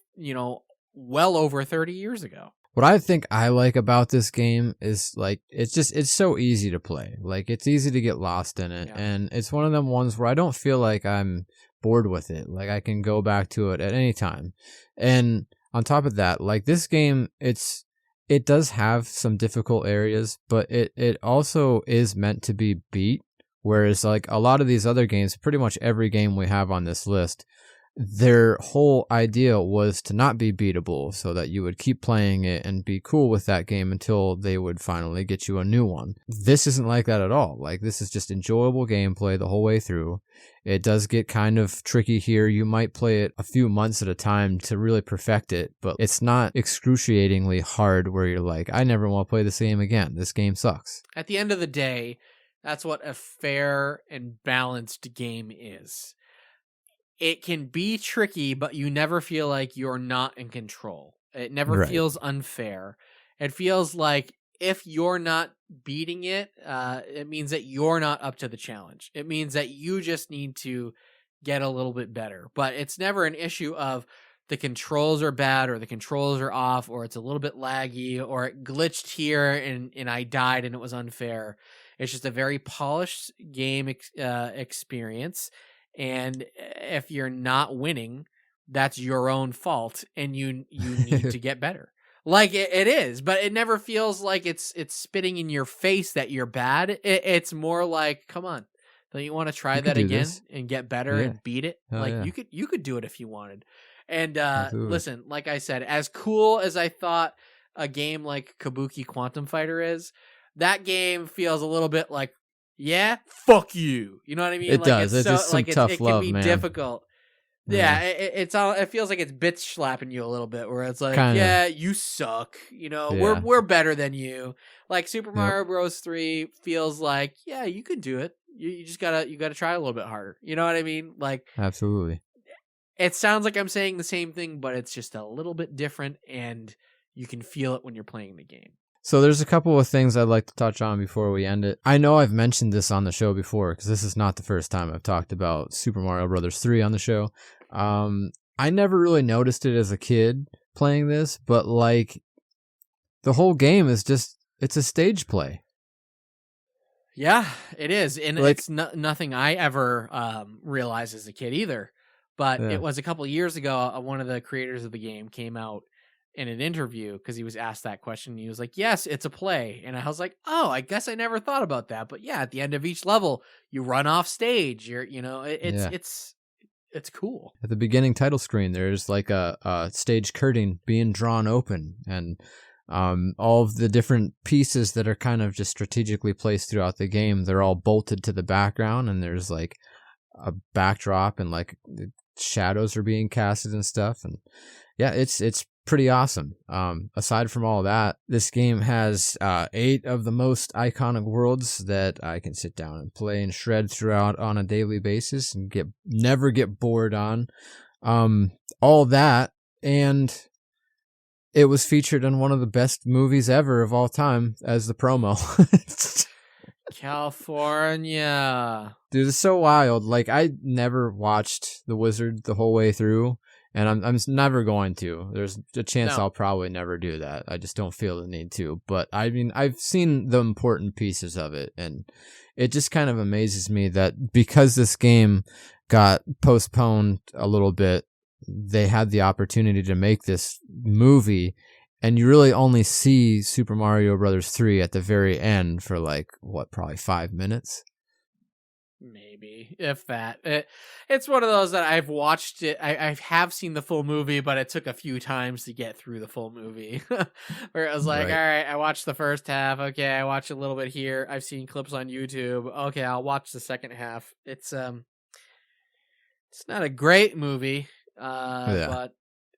well over 30 years ago. What I think I like about this game is it's so easy to play. It's easy to get lost in it. Yeah. And it's one of them ones where I don't feel like I'm bored with it. I can go back to it at any time. And on top of that, this game, it does have some difficult areas, but it also is meant to be beat. Whereas a lot of these other games, pretty much every game we have on this list, their whole idea was to not be beatable so that you would keep playing it and be cool with that game until they would finally get you a new one. This isn't like that at all. This is just enjoyable gameplay the whole way through. It does get kind of tricky here. You might play it a few months at a time to really perfect it, but it's not excruciatingly hard where you're like, I never want to play this game again. This game sucks. At the end of the day, that's what a fair and balanced game is. It can be tricky, but you never feel like you're not in control. It never feels unfair. It feels like if you're not beating it, it means that you're not up to the challenge. It means that you just need to get a little bit better. But it's never an issue of the controls are bad or the controls are off or it's a little bit laggy or it glitched here and I died and it was unfair. It's just a very polished game experience. And if you're not winning, that's your own fault, and you need to get better. Like it is, but it never feels like it's spitting in your face that you're bad. It's more like, come on, don't you want to try that again and get better and beat it? Oh, like yeah. you could do it if you wanted. And Absolutely. listen, like I said, as cool as I thought a game like Kabuki Quantum Fighter is, that game feels a little bit like, yeah, fuck you. You know what I mean? It like, does. It's just some tough it love, can be man. difficult. Yeah, it feels like it's bitch slapping you a little bit, where it's like, Kinda. yeah, you suck. You know, Yeah. we're better than you. Like Super Mario Bros. 3 feels like, yeah, you could do it. You just gotta try a little bit harder. You know what I mean? Like, Absolutely. it sounds like I'm saying the same thing, but it's just a little bit different, and you can feel it when you're playing the game. So there's a couple of things I'd like to touch on before we end it. I know I've mentioned this on the show before, because this is not the first time I've talked about Super Mario Bros. 3 on the show. I never really noticed it as a kid playing this, but like the whole game is just, it's a stage play. Yeah, it is. And Like- it's nothing I ever realized as a kid either. But Yeah. it was a couple of years ago, one of the creators of the game came out in an interview because he was asked that question. And he was like, yes, it's a play. And I was like, oh, I guess I never thought about that. But yeah, at the end of each level, you run off stage. It's cool. At the beginning title screen, there's like a stage curtain being drawn open, and all of the different pieces that are kind of just strategically placed throughout the game, they're all bolted to the background, and there's like a backdrop, and like the shadows are being casted and stuff. And yeah, it's pretty awesome. Aside from all that, this game has 8 of the most iconic worlds that I can sit down and play and shred throughout on a daily basis and never get bored on. All that, and it was featured in one of the best movies ever of all time as the promo. California. Dude, it's so wild. Like, I never watched The Wizard the whole way through, and I'm never going to. There's a chance I'll probably never do that. I just don't feel the need to. But I mean, I've seen the important pieces of it, and it just kind of amazes me that because this game got postponed a little bit, they had the opportunity to make this movie, and you really only see Super Mario Bros. 3 at the very end for like, what, probably 5 minutes? Maybe, if that. It's one of those that I've watched it. I have seen the full movie, but it took a few times to get through the full movie. Where it was like, Right. all right, I watched the first half. Okay, I watched a little bit here. I've seen clips on YouTube. Okay, I'll watch the second half. It's not a great movie, but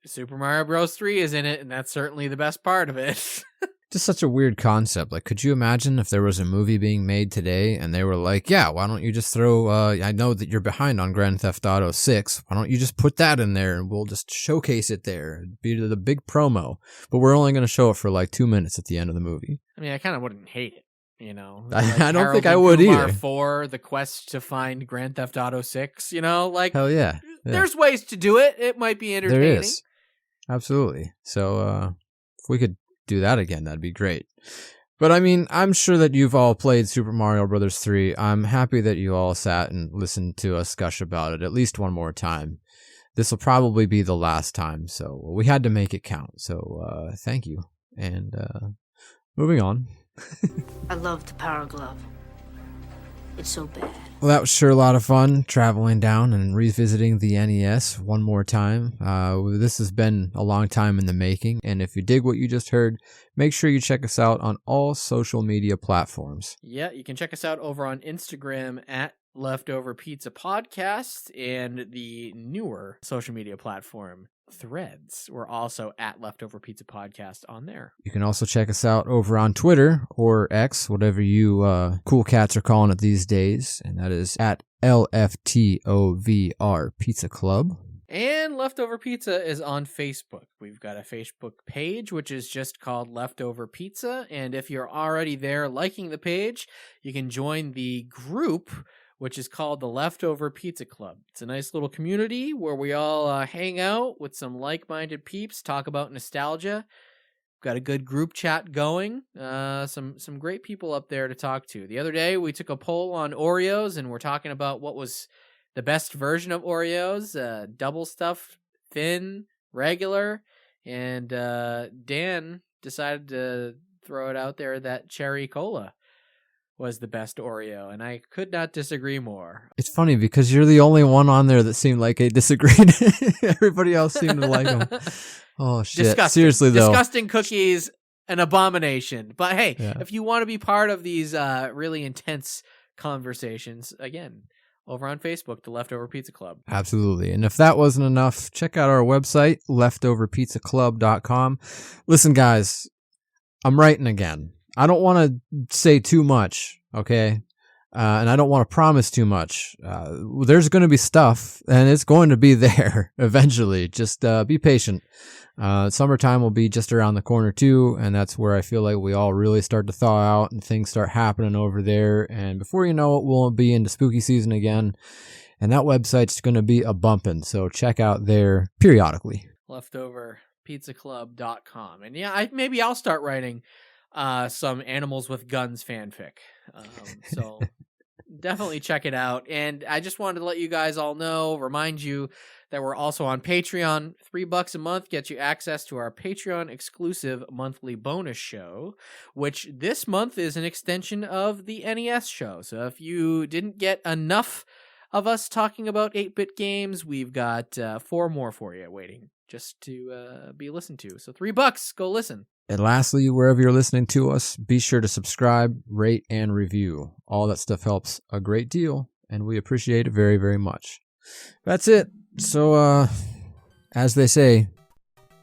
Super Mario Bros. 3 is in it, and that's certainly the best part of it. Just such a weird concept. Like, could you imagine if there was a movie being made today and they were like, yeah, why don't you just throw, I know that you're behind on Grand Theft Auto 6. Why don't you just put that in there and we'll just showcase it there. It'd be the big promo. But we're only going to show it for like 2 minutes at the end of the movie. I mean, I kind of wouldn't hate it, you know? I don't think Harold I and would Kumar either. 4, The Quest to Find Grand Theft Auto 6, you know? Like, Hell yeah. there's ways to do it. It might be entertaining. There is. Absolutely. So, if we could do that again, that'd be great. But I mean, I'm sure that you've all played Super Mario Bros. 3. I'm happy that you all sat and listened to us gush about it at least one more time. This will probably be the last time, so we had to make it count. So, thank you. And, moving on. I love the Power Glove. It's so bad. Well, that was sure a lot of fun, traveling down and revisiting the NES one more time. This has been a long time in the making, and if you dig what you just heard, make sure you check us out on all social media platforms. Yeah, you can check us out over on Instagram at Leftover Pizza Podcast, and the newer social media platform, Threads. We're also at Leftover Pizza Podcast on there. You can also check us out over on Twitter or X, whatever you cool cats are calling it these days, and that is at LFTOVR Pizza Club. And Leftover Pizza is on Facebook. We've got a Facebook page, which is just called Leftover Pizza. And if you're already there liking the page, you can join the group, which is called the Leftover Pizza Club. It's a nice little community where we all hang out with some like-minded peeps, talk about nostalgia. Got a good group chat going. Some great people up there to talk to. The other day, we took a poll on Oreos, and we're talking about what was the best version of Oreos, double stuffed, thin, regular, and Dan decided to throw it out there that cherry cola was the best Oreo, and I could not disagree more. It's funny because you're the only one on there that seemed like it disagreed. Everybody else seemed to like them. Oh, shit. Disgusting. Seriously, though. Disgusting cookies, an abomination. But hey, Yeah. if you want to be part of these really intense conversations, again, over on Facebook, the Leftover Pizza Club. Absolutely. And if that wasn't enough, check out our website, leftoverpizzaclub.com. Listen, guys, I'm writing again. I don't want to say too much, okay? And I don't want to promise too much. There's going to be stuff, and it's going to be there eventually. Just be patient. Summertime will be just around the corner, too, and that's where I feel like we all really start to thaw out and things start happening over there. And before you know it, we'll be into spooky season again, and that website's going to be a bumpin', so check out there periodically. Leftoverpizzaclub.com. And yeah, maybe I'll start writing some Animals with Guns fanfic. So definitely check it out. And I just wanted to let you guys all know, remind you that we're also on Patreon. $3 a month gets you access to our Patreon exclusive monthly bonus show, which this month is an extension of the NES show. So if you didn't get enough of us talking about 8-bit games, we've got 4 more for you waiting just to be listened to. So $3, go listen. And lastly, wherever you're listening to us, be sure to subscribe, rate, and review. All that stuff helps a great deal, and we appreciate it very, very much. That's it. So, as they say,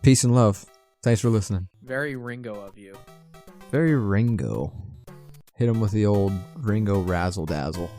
peace and love. Thanks for listening. Very Ringo of you. Very Ringo. Hit him with the old Ringo razzle-dazzle.